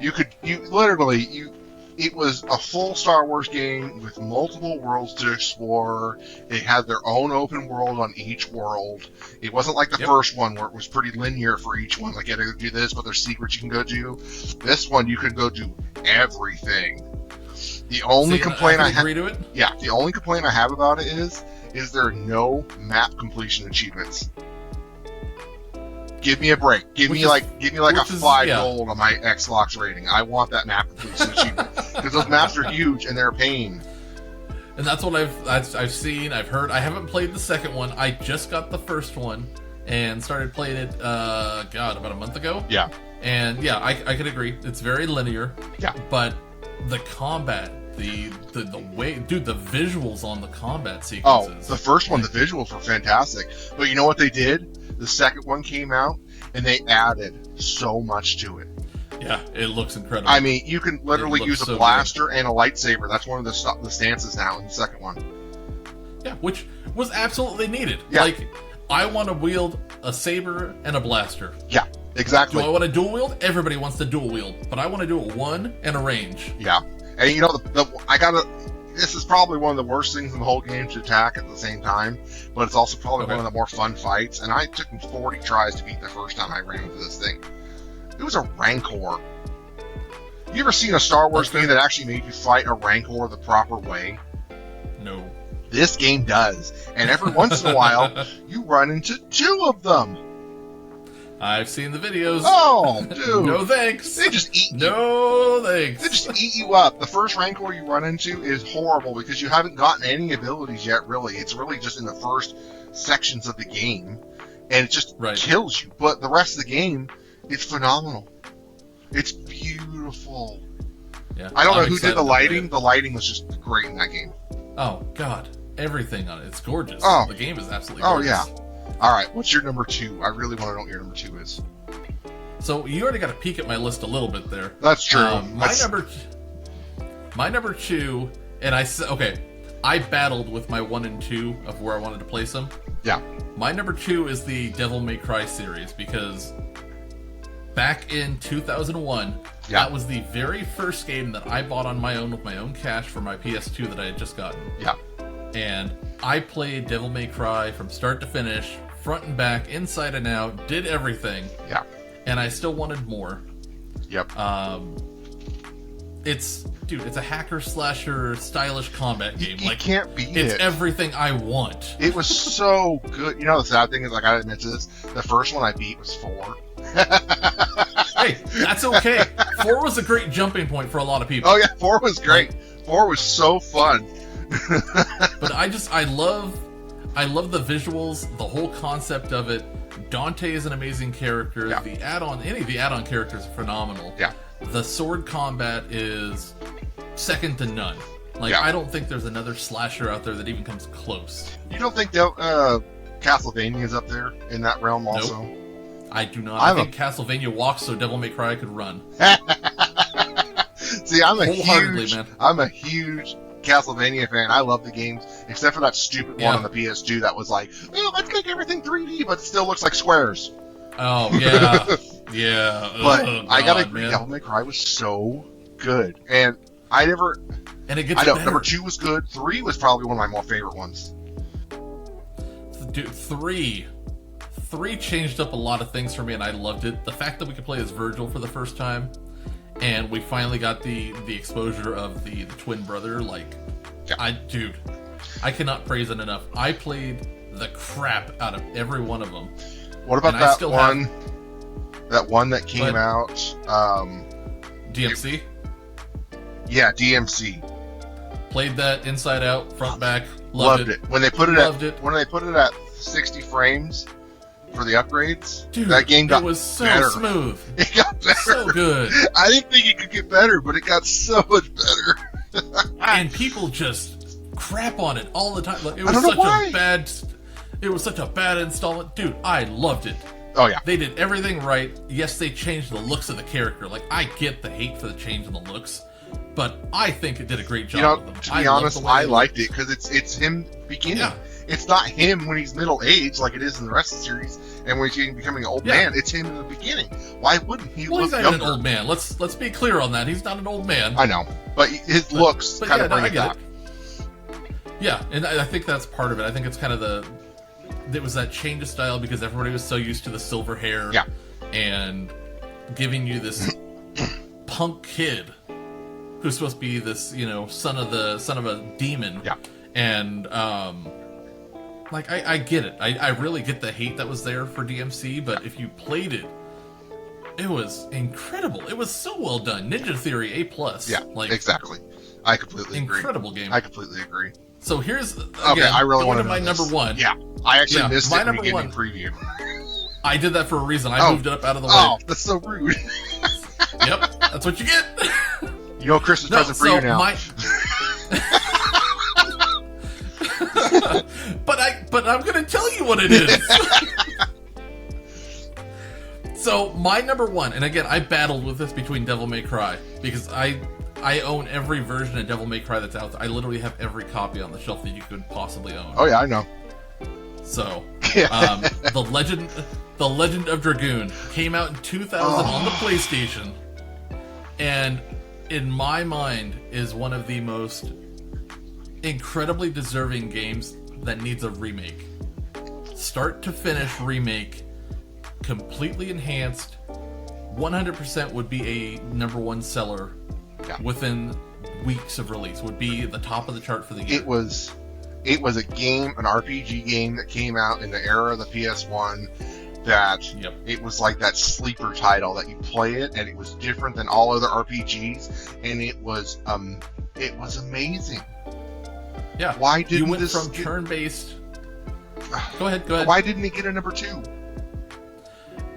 It was a full Star Wars game with multiple worlds to explore. It had their own open world on each world. It wasn't like the first one where it was pretty linear for each one. Like, you had to do this, but there's secrets you can go do. This one, you could go do everything. The only complaint I have... the only complaint I have about it is there are no map completion achievements. Give me a break. Give me like a 5 gold on my Xbox rating. I want that map completion achievement because those maps are huge and they're a pain. And that's what I've seen. I've heard. I haven't played the second one. I just got the first one and started playing it. About a month ago. Yeah. And yeah, I could agree. It's very linear. Yeah. But the combat, the way, dude, the visuals on the combat sequences. Oh, the first one, the visuals were fantastic. But you know what they did? The second one came out, and they added so much to it. Yeah, it looks incredible. I mean, you can literally use a blaster and a lightsaber. That's one of the stances now in the second one. Yeah, which was absolutely needed. Yeah. Like, I want to wield a saber and a blaster. Yeah, exactly. Do I want to dual wield? Everybody wants to dual wield, but I want to do it one and a range. Yeah, and you know, this is probably one of the worst things in the whole game to attack at the same time, but it's also probably one of the more fun fights, and I took 40 tries to beat the first time I ran into this thing. It was a Rancor. You ever seen a Star Wars game that actually made you fight a Rancor the proper way? No. This game does, and every once in a while, you run into 2 of them. I've seen the videos. Oh, dude. No thanks. They just eat you. No thanks. They just eat you up. The first Rancor you run into is horrible because you haven't gotten any abilities yet, really. It's really just in the first sections of the game, and it just kills you. But the rest of the game, it's phenomenal. It's beautiful. Yeah, I don't know who did the lighting. The lighting was just great in that game. Oh, God. Everything on it. It's gorgeous. Oh. The game is absolutely gorgeous. Oh, yeah. All right, what's your number 2? I really want to know what your number 2 is. So you already got a peek at my list a little bit there. That's true. My number 2, and I battled with my 1 and 2 of where I wanted to place them. Yeah. My number 2 is the Devil May Cry series because back in 2001, that was the very first game that I bought on my own with my own cash for my PS2 that I had just gotten. Yeah. And I played Devil May Cry from start to finish, front and back, inside and out, did everything. Yeah. And I still wanted more. Yep. It's a hacker slasher stylish combat game. You can't beat it. It's everything I want. It was so good. You know, the sad thing is, I gotta admit to this, the first one I beat was 4. Hey, that's okay. 4 was a great jumping point for a lot of people. Oh yeah, 4 was great. 4 was so fun. But I love the visuals, the whole concept of it. Dante is an amazing character. Yeah. Any of the add-on characters are phenomenal. Yeah. The sword combat is second to none. I don't think there's another slasher out there that even comes close. You don't think Castlevania's up there in that realm also? Nope. I do not. I think Castlevania walks so Devil May Cry could run. See, I'm a huge Castlevania fan. I love the games, except for that stupid one on the PS2 that was like, oh, let's make everything 3D, but it still looks like squares. Oh, yeah. Yeah. But God, I gotta agree, man. Devil May Cry was so good. And I never... And it gets I know, better. number 2 was good. 3 was probably one of my more favorite ones. Dude, 3 changed up a lot of things for me, and I loved it. The fact that we could play as Virgil for the first time, and we finally got the exposure of the twin brother, like, yeah. I cannot praise it enough. I played the crap out of every one of them. What about that one that came out? DMC? Yeah, DMC. Played that inside out, front back. Loved it. When they put it at 60 frames for the upgrades, dude, that game got it was so better. smooth. It got better. So good. I didn't think it could get better, but it got so much better. And people just crap on it all the time. Like, it was such a bad installment. Dude, I loved it. Oh yeah. They did everything right. Yes, they changed the looks of the character. Like, I get the hate for the change in the looks, but I think it did a great job with them. To be honest, I liked it because it's him beginning. Yeah. It's not him when he's middle aged like it is in the rest of the series, and when he's becoming an old man. It's him in the beginning. Why wouldn't he look younger? He's not an old man. Let's be clear on that. He's not an old man. I know, but his looks kind of bring it back. Yeah, and I think that's part of it. I think it's kind of it was that change of style because everybody was so used to the silver hair, and giving you this punk kid who's supposed to be this, son of a demon, and like I get it. I really get the hate that was there for DMC, but if you played it, it was incredible. It was so well done. Ninja Theory A+. Yeah, like, exactly. I completely agree. Incredible game. I completely agree. So here's I really want to know my number one. Yeah, I actually missed it when you gave me a preview. I did that for a reason. I moved it up out of the way. Oh, that's so rude. Yep, that's what you get. You know, Christmas present for you now. But I'm going to tell you what it is. So my number one, and again, I battled with this between Devil May Cry because I own every version of Devil May Cry that's out there. I literally have every copy on the shelf that you could possibly own. Oh yeah, I know. So, the Legend of Dragoon came out in 2000 on the PlayStation, and in my mind is one of the most incredibly deserving games that needs a remake. Start to finish remake, completely enhanced, 100% would be a number one seller within weeks of release. Would be at the top of the chart for the year. It was a game, an RPG game that came out in the era of the PS1 that it was like that sleeper title that you play it and it was different than all other RPGs and it was amazing. Yeah. Why didn't you went from turn-based? Go ahead. Why didn't it get a number 2?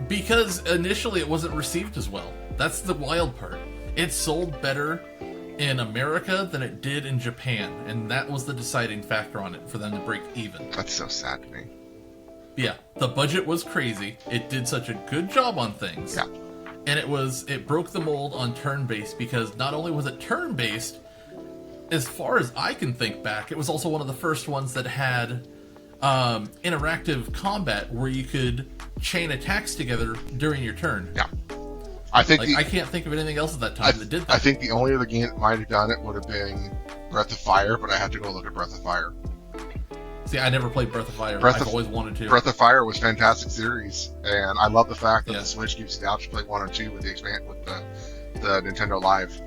Because initially it wasn't received as well. That's the wild part. It sold better in America than it did in Japan, and that was the deciding factor on it for them to break even. That's so sad to me. Yeah, the budget was crazy. It did such a good job on things. Yeah. And it broke the mold on turn-based because not only was it turn-based, as far as I can think back, it was also one of the first ones that had interactive combat where you could chain attacks together during your turn. Yeah. I can't think of anything else at that time that did that. I think the only other game that might have done it would have been Breath of Fire, but I have to go look at Breath of Fire. See, I never played Breath of Fire. I've always wanted to. Breath of Fire was a fantastic series, and I love the fact that the Switch gives you the option to play 1 and 2 with the Nintendo Live.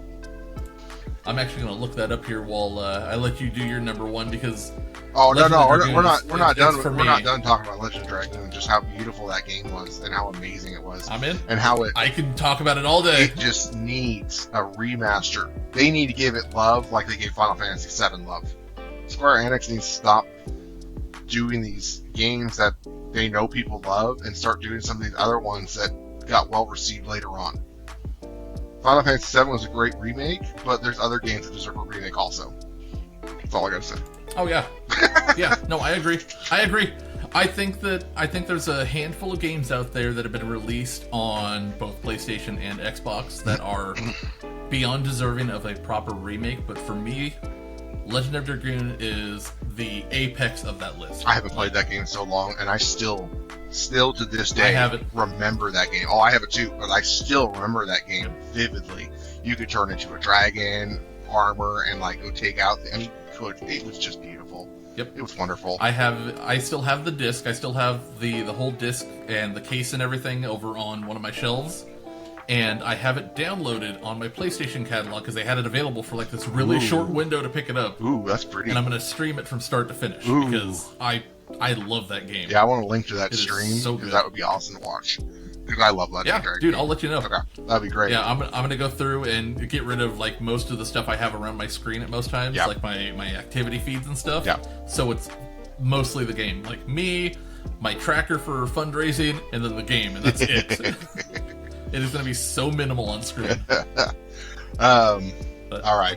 I'm actually going to look that up here while I let you do your number one because. Oh no, we're not done. We're not done talking about Legend of Dragoon. Just how beautiful that game was and how amazing it was. I'm in. And how I can talk about it all day. It just needs a remaster. They need to give it love like they gave Final Fantasy VII love. Square Enix needs to stop doing these games that they know people love and start doing some of these other ones that got well received later on. Final Fantasy VII was a great remake, but there's other games that deserve a remake also. That's all I gotta say. Oh yeah, yeah. No, I agree. I think there's a handful of games out there that have been released on both PlayStation and Xbox that are beyond deserving of a proper remake. But for me, Legend of Dragoon is the apex of that list. I haven't played that game in so long, and I still still to this day, I have it. remember that game. Oh, I have it too, but I still remember that game vividly. You could turn into a dragon, armor, and like go take out. It was just beautiful. Yep, it was wonderful. I still have the disc. I still have the whole disc and the case and everything over on one of my shelves. And I have it downloaded on my PlayStation catalog because they had it available for like this really short window to pick it up. Ooh, that's pretty. And I'm going to stream it from start to finish because I love that game. Yeah, I want to link to that stream so because that would be awesome to watch. Because I love Legendary. Yeah, dude, I'll let you know. Okay, that'd be great. Yeah, I'm going to go through and get rid of like most of the stuff I have around my screen at most times, like my activity feeds and stuff. Yeah. So it's mostly the game, like me, my tracker for fundraising, and then the game, and that's it. It is going to be so minimal on screen. All right.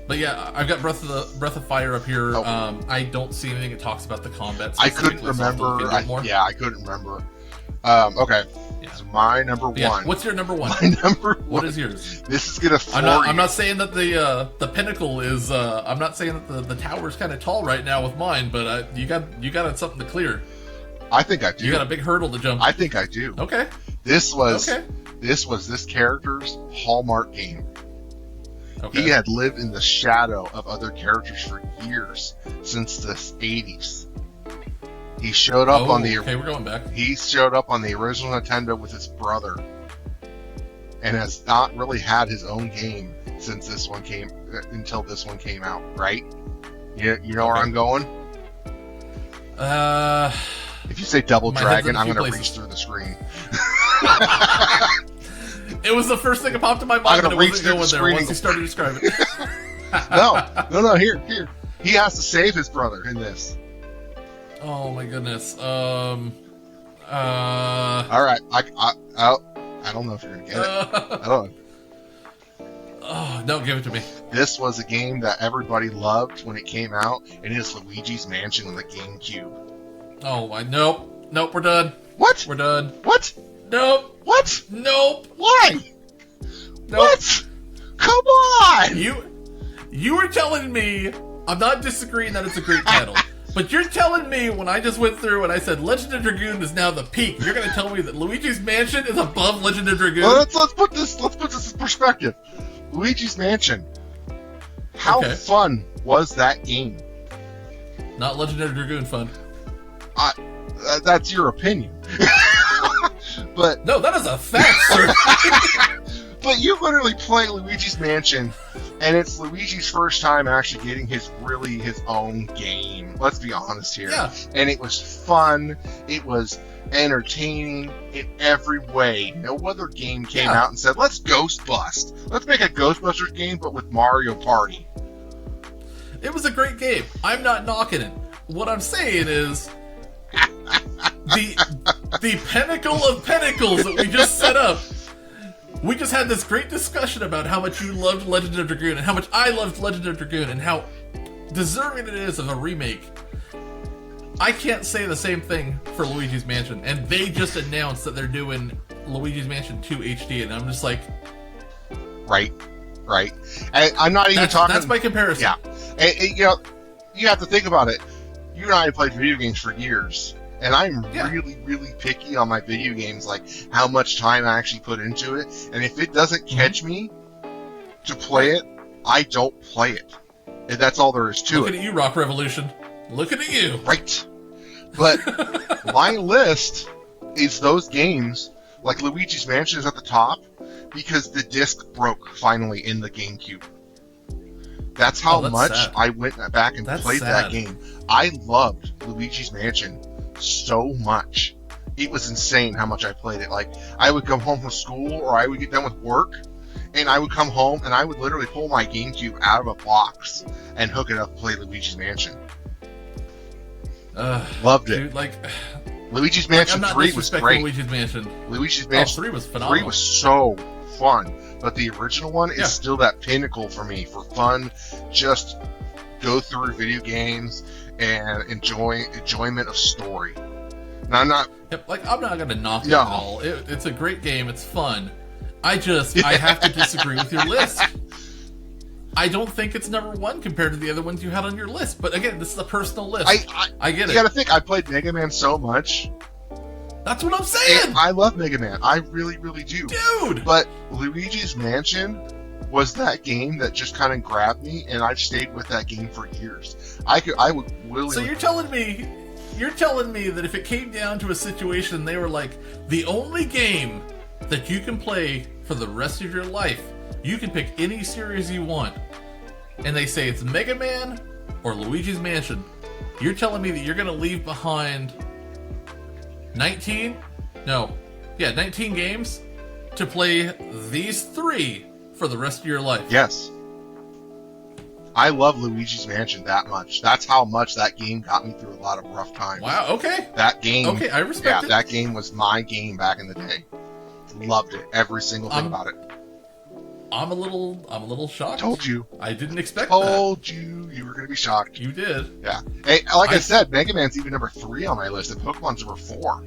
But yeah, I've got Breath of Fire up here. I don't see anything that talks about the combat. I couldn't remember. I couldn't remember. Okay. Yeah. So my number one. What's your number one? My number one. What is yours? This is gonna. I'm not saying that the pinnacle is. I'm not saying that the tower's kind of tall right now with mine, but you got something to clear. I think I do. You got a big hurdle to jump. I think I do. Okay. This was this character's hallmark game. Okay. He had lived in the shadow of other characters for years, since the 80s. He showed up on the. Okay, we're going back. He showed up on the original Nintendo with his brother, and has not really had his own game since this one came out. Right? You know where I'm going? If you say Double Dragon, I'm going to reach through the screen. It was the first thing that popped in my mind. I'm going to reach through the screen once you started describing it. No. Here. He has to save his brother in this. Oh my goodness. All right. I don't know if you're going to get it. I don't know. Oh, no, give it to me. This was a game that everybody loved when it came out, and it is Luigi's Mansion on the GameCube. Oh, nope, we're done. What? We're done. What? Nope. What? Nope. Why? Nope. What? Come on! You were telling me, I'm not disagreeing that it's a great title, but you're telling me when I just went through and I said Legend of Dragoon is now the peak, you're going to tell me that Luigi's Mansion is above Legend of Dragoon? Well, let's put this in perspective. Luigi's Mansion. How fun was that game? Not Legend of Dragoon fun. That's your opinion. But no, that is a fact, sir. But you literally play Luigi's Mansion, and it's Luigi's first time actually getting his own game. Let's be honest here. Yeah. And it was fun. It was entertaining in every way. No other game came out and said, let's Ghost Bust. Let's make a Ghostbusters game, but with Mario Party. It was a great game. I'm not knocking it. What I'm saying is the pinnacle of pinnacles that we just set up. We just had this great discussion about how much you loved Legend of Dragoon and how much I loved Legend of Dragoon and how deserving it is of a remake. I can't say the same thing for Luigi's Mansion, and they just announced that they're doing Luigi's Mansion 2 HD, and I'm just like... Right. And I'm not even talking... That's my comparison. Yeah. And, you have to think about it. You and I have played video games for years, and I'm really, really picky on my video games, like how much time I actually put into it, and if it doesn't catch me to play it, I don't play it. And that's all there is to it. Looking at you, Rock Revolution. Looking at you. Right. But my list is those games, like Luigi's Mansion is at the top, because the disc broke finally in the GameCube. That's how much sad. I went back and played that game. I loved Luigi's Mansion so much. It was insane how much I played it. Like, I would come home from school, or I would get done with work, and I would come home, and I would literally pull my GameCube out of a box and hook it up and play Luigi's Mansion. Loved it. Dude, Luigi's Mansion 3 was great. Luigi's Mansion. Luigi's Mansion 3 was phenomenal. 3 was so fun. But the original one is still that pinnacle for me for fun. Just go through video games and enjoyment of story. Now, I'm not going to knock it at all. It's a great game. It's fun. I have to disagree with your list. I don't think it's number one compared to the other ones you had on your list. But again, this is a personal list. I get it. You got to think, I played Mega Man so much That's what I'm saying! And I love Mega Man. I really, really do. Dude! But Luigi's Mansion was that game that just kind of grabbed me, and I've stayed with that game for years. I would willingly... So you're telling me that if it came down to a situation, they were like, the only game that you can play for the rest of your life, you can pick any series you want, and they say it's Mega Man or Luigi's Mansion, you're telling me that you're going to leave behind 19 games to play these 3 for the rest of your life? Yes. I love Luigi's Mansion that much. That's how much that game got me through a lot of rough times. Wow, okay. That game... Okay, I respect it. That game was my game back in the day. Loved it. Every single thing about it. I'm a little shocked. Told you. I didn't expect Told you were going to be shocked. You did. Yeah. Hey, I said, Mega Man's even number 3 on my list, and Pokemon's number 4.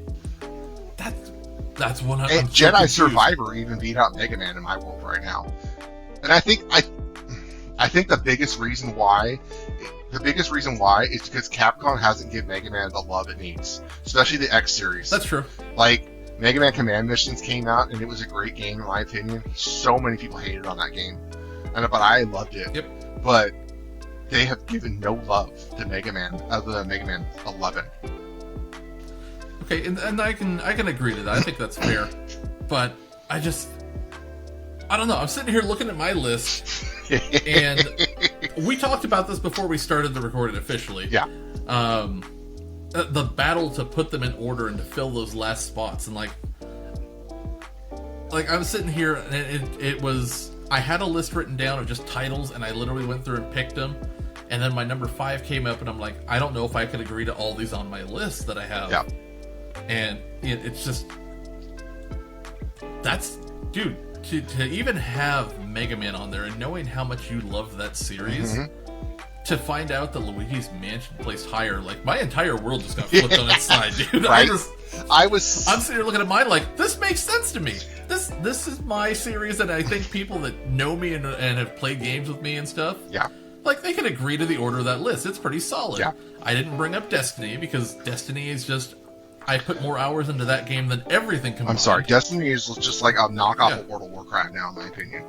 That's one. And Jedi Survivor even beat out Mega Man in my world right now. And I think the biggest reason why is because Capcom hasn't given Mega Man the love it needs, especially the X series. That's true. Like, Mega Man Command Missions came out, and it was a great game in my opinion. So many people hated on that game, but I loved it. Yep. But they have given no love to Mega Man other than Mega Man 11. Okay, and I can agree to that. I think that's fair. But I don't know. I'm sitting here looking at my list, and we talked about this before we started the recording officially. Yeah. The battle to put them in order and to fill those last spots, and like I was sitting here, and it was, I had a list written down of just titles, and I literally went through and picked them, and then my number 5 came up, and I'm like, I don't know if I could agree to all these on my list that I have. Yeah. And it's just, that's, dude, to even have Mega Man on there and knowing how much you love that series, to find out that Luigi's Mansion placed higher, like, my entire world just got flipped on its side, dude. Right? I'm sitting here looking at mine like, this makes sense to me. This is my series, and I think people that know me and have played games with me and stuff, like, they can agree to the order of that list. It's pretty solid. Yeah. I didn't bring up Destiny because Destiny is just, I put more hours into that game than everything combined. I'm sorry, Destiny is just like a knockoff of World of Warcraft now, in my opinion.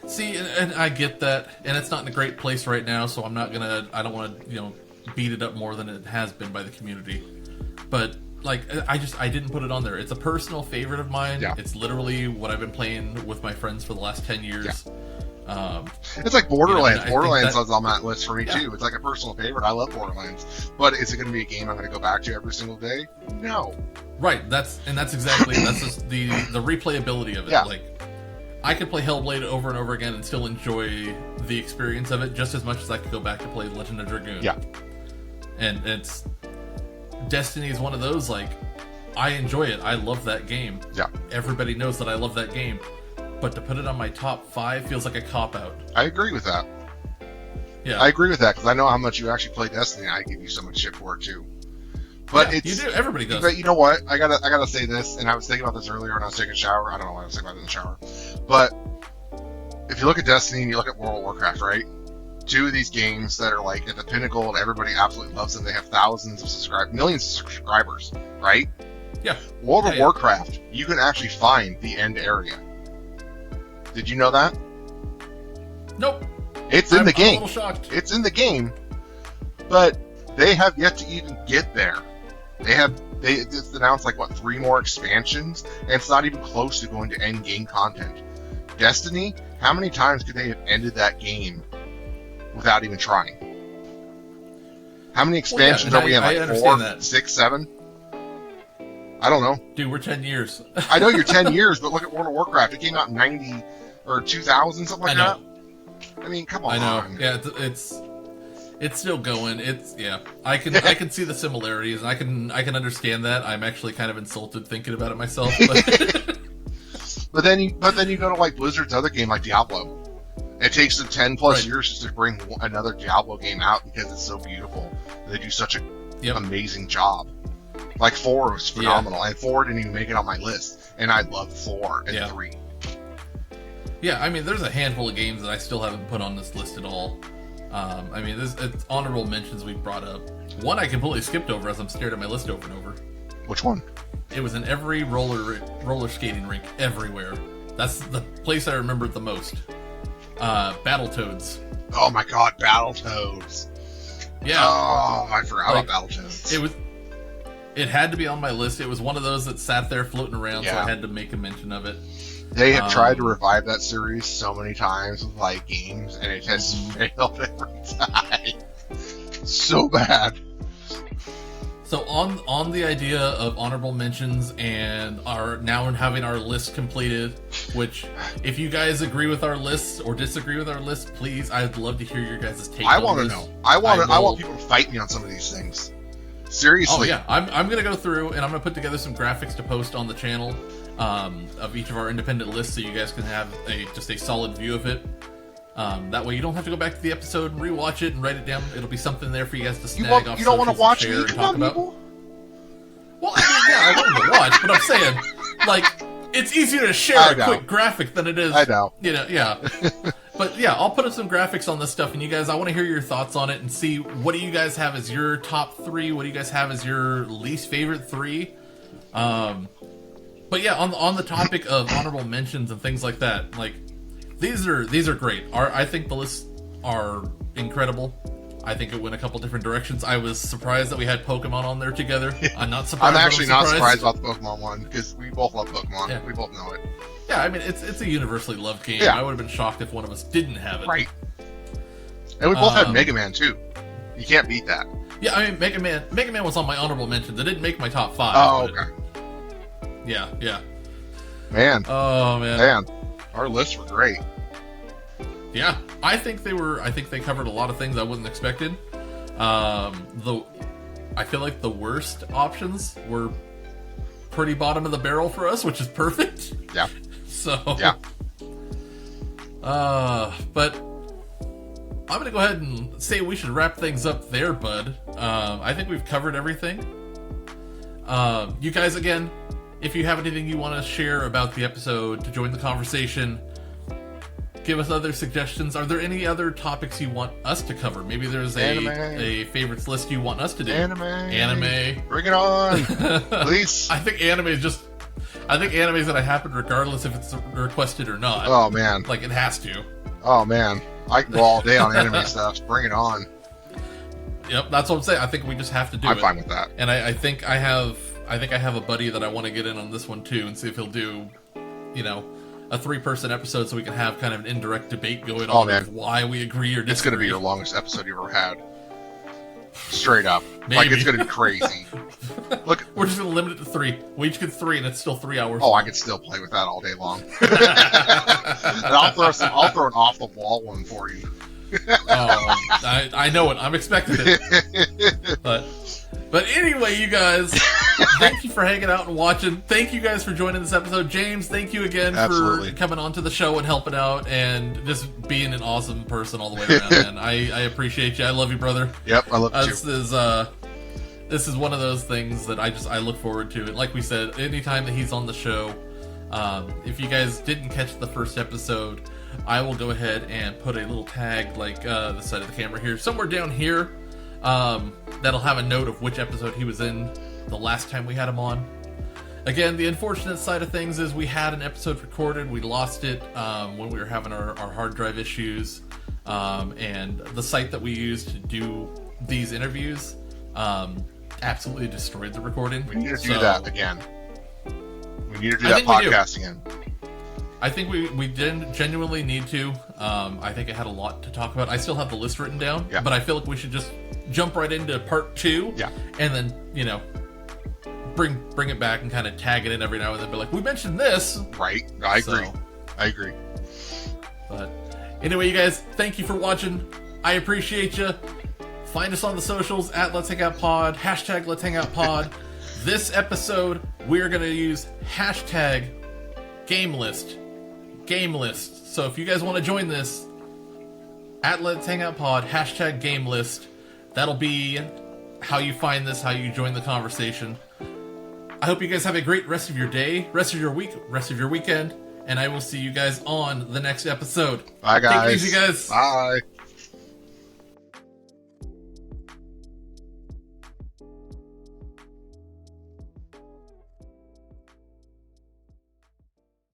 See, and I get that, and it's not in a great place right now, so I don't want to, beat it up more than it has been by the community. But, like, I didn't put it on there. It's a personal favorite of mine. Yeah. It's literally what I've been playing with my friends for the last 10 years. Yeah. It's like Borderlands. Borderlands that, is on that list for me, too. It's like a personal favorite. I love Borderlands. But is it going to be a game I'm going to go back to every single day? No. Right. That's exactly, that's just the replayability of it. Yeah. Like, I could play Hellblade over and over again and still enjoy the experience of it just as much as I could go back to play Legend of Dragoon. Yeah. And it's... Destiny is one of those, like, I enjoy it. I love that game. Yeah. Everybody knows that I love that game. But to put it on my top 5 feels like a cop-out. I agree with that. Yeah. I agree with that, because I know how much you actually play Destiny. I give you so much shit for it, too. But you do. Everybody does. But you know what? I gotta say this, and I was thinking about this earlier when I was taking a shower. I don't know why I was thinking about it in the shower. But if you look at Destiny and you look at World of Warcraft, right? 2 of these games that are like at the pinnacle and everybody absolutely loves them. They have millions of subscribers, right? Yeah. World of Warcraft, you can actually find the end area. Did you know that? Nope. It's in the game. I'm a little shocked. It's in the game, but they have yet to even get there. They just announced 3 more expansions, and it's not even close to going to end game content. Destiny, how many times could they have ended that game without even trying? How many expansions are we in? 4, 6, 7? I don't know. Dude, we're 10 years. I know you're 10 years, but look at World of Warcraft. It came out in 90 or 2000, something like that. I mean, come on. I know. Yeah, it's still going. I can see the similarities, and I can understand that. I'm actually kind of insulted thinking about it myself. But, but then you go to Blizzard's other game, like Diablo. It takes them 10 plus years just to bring another Diablo game out because it's so beautiful. They do such an amazing job. 4 was phenomenal, and 4 didn't even make it on my list, and I love 4 and 3. Yeah, I mean, there's a handful of games that I still haven't put on this list at all. I mean, it's honorable mentions we've brought up. One I completely skipped over as I'm staring at my list over and over. Which one? It was in every roller skating rink everywhere. That's the place I remember the most. Battletoads. Oh my god, Battletoads. Yeah. Oh, I forgot about Battletoads. It had to be on my list. It was one of those that sat there floating around, so I had to make a mention of it. They have tried to revive that series so many times with like games, and it has failed every time. So bad. So on the idea of honorable mentions and now having our list completed, which if you guys agree with our lists or disagree with our list, please, I'd love to hear your guys' take. I want to know. I want people to fight me on some of these things. Seriously. Oh yeah, I'm gonna go through and I'm gonna put together some graphics to post on the channel of each of our independent lists, so you guys can have just a solid view of it. That way you don't have to go back to the episode and rewatch it and write it down. It'll be something there for you guys to snag off. You don't want to watch me? Come on, people. Well, I mean, yeah, I want to watch, but I'm saying, like, it's easier to share a quick graphic than it is. I know. You know, yeah. But yeah, I'll put up some graphics on this stuff, and you guys, I want to hear your thoughts on it and see what do you guys have as your top 3. What do you guys have as your least favorite 3? But yeah, on the topic of honorable mentions and things like that, like. These are great. I think the lists are incredible. I think it went a couple different directions. I was surprised that we had Pokemon on there together. I'm not surprised. I'm actually not surprised about the Pokemon one because we both love Pokemon. Yeah. We both know it. Yeah, I mean it's a universally loved game. Yeah. I would have been shocked if one of us didn't have it. Right. And we both had Mega Man too. You can't beat that. Yeah, I mean Mega Man was on my honorable mentions. It didn't make my top 5. Oh, okay. Yeah. Man. Oh man. Our lists were great. Yeah, I think they covered a lot of things I wasn't expecting. I feel like the worst options were pretty bottom of the barrel for us, which is perfect. Yeah. So. Yeah. But I'm gonna go ahead and say we should wrap things up there, bud. I think we've covered everything. You guys, again, if you have anything you want to share about the episode, to join the conversation, give us other suggestions. Are there any other topics you want us to cover? Maybe there's a favorites list you want us to do. Anime. Bring it on, please. I think anime is going to happen regardless if it's requested or not. Oh man, like it has to. Oh man, I can go all day on anime stuff. Bring it on. Yep, that's what I'm saying. I think we just have to do it. I'm fine with that. And I think I have a buddy that I want to get in on this one too, and see if he'll do, a 3-person episode, so we can have kind of an indirect debate going on of why we agree or disagree. It's going to be your longest episode you've ever had. Straight up. Maybe. Like, it's going to be crazy. Look, we're just going to limit it to 3. We each get 3, and it's still 3 hours. Oh, I could still play with that all day long. And I'll throw an off-the-wall one for you. I know it. I'm expecting it. But anyway, you guys, thank you for hanging out and watching. Thank you guys for joining this episode. James, thank you again for coming onto the show and helping out and just being an awesome person all the way around, man. I appreciate you. I love you, brother. Yep, I love you too. This is one of those things that I look forward to. And like we said, anytime that he's on the show, if you guys didn't catch the first episode, I will go ahead and put a little tag like the side of the camera here, somewhere down here. That'll have a note of which episode he was in the last time we had him on. Again, the unfortunate side of things is we had an episode recorded, we lost it when we were having our hard drive issues, and the site that we used to do these interviews absolutely destroyed the recording. We need to do that again. We need to do that podcast again. I think we genuinely need to. I think I had a lot to talk about. I still have the list written down, but I feel like we should just jump right into part 2, and then bring it back and kind of tag it in every now and then. Be like, we mentioned this, right? I agree. But anyway, you guys, thank you for watching. I appreciate you. Find us on the socials at Let's Hang Out Pod, hashtag Let's Hang Out Pod. This episode, we're gonna use hashtag Game List. So if you guys want to join this, at Let's Hang Out Pod, hashtag Game List. That'll be how you find this, how you join the conversation. I hope you guys have a great rest of your day, rest of your week, rest of your weekend, and I will see you guys on the next episode. Bye, guys. Take it easy, guys. Bye.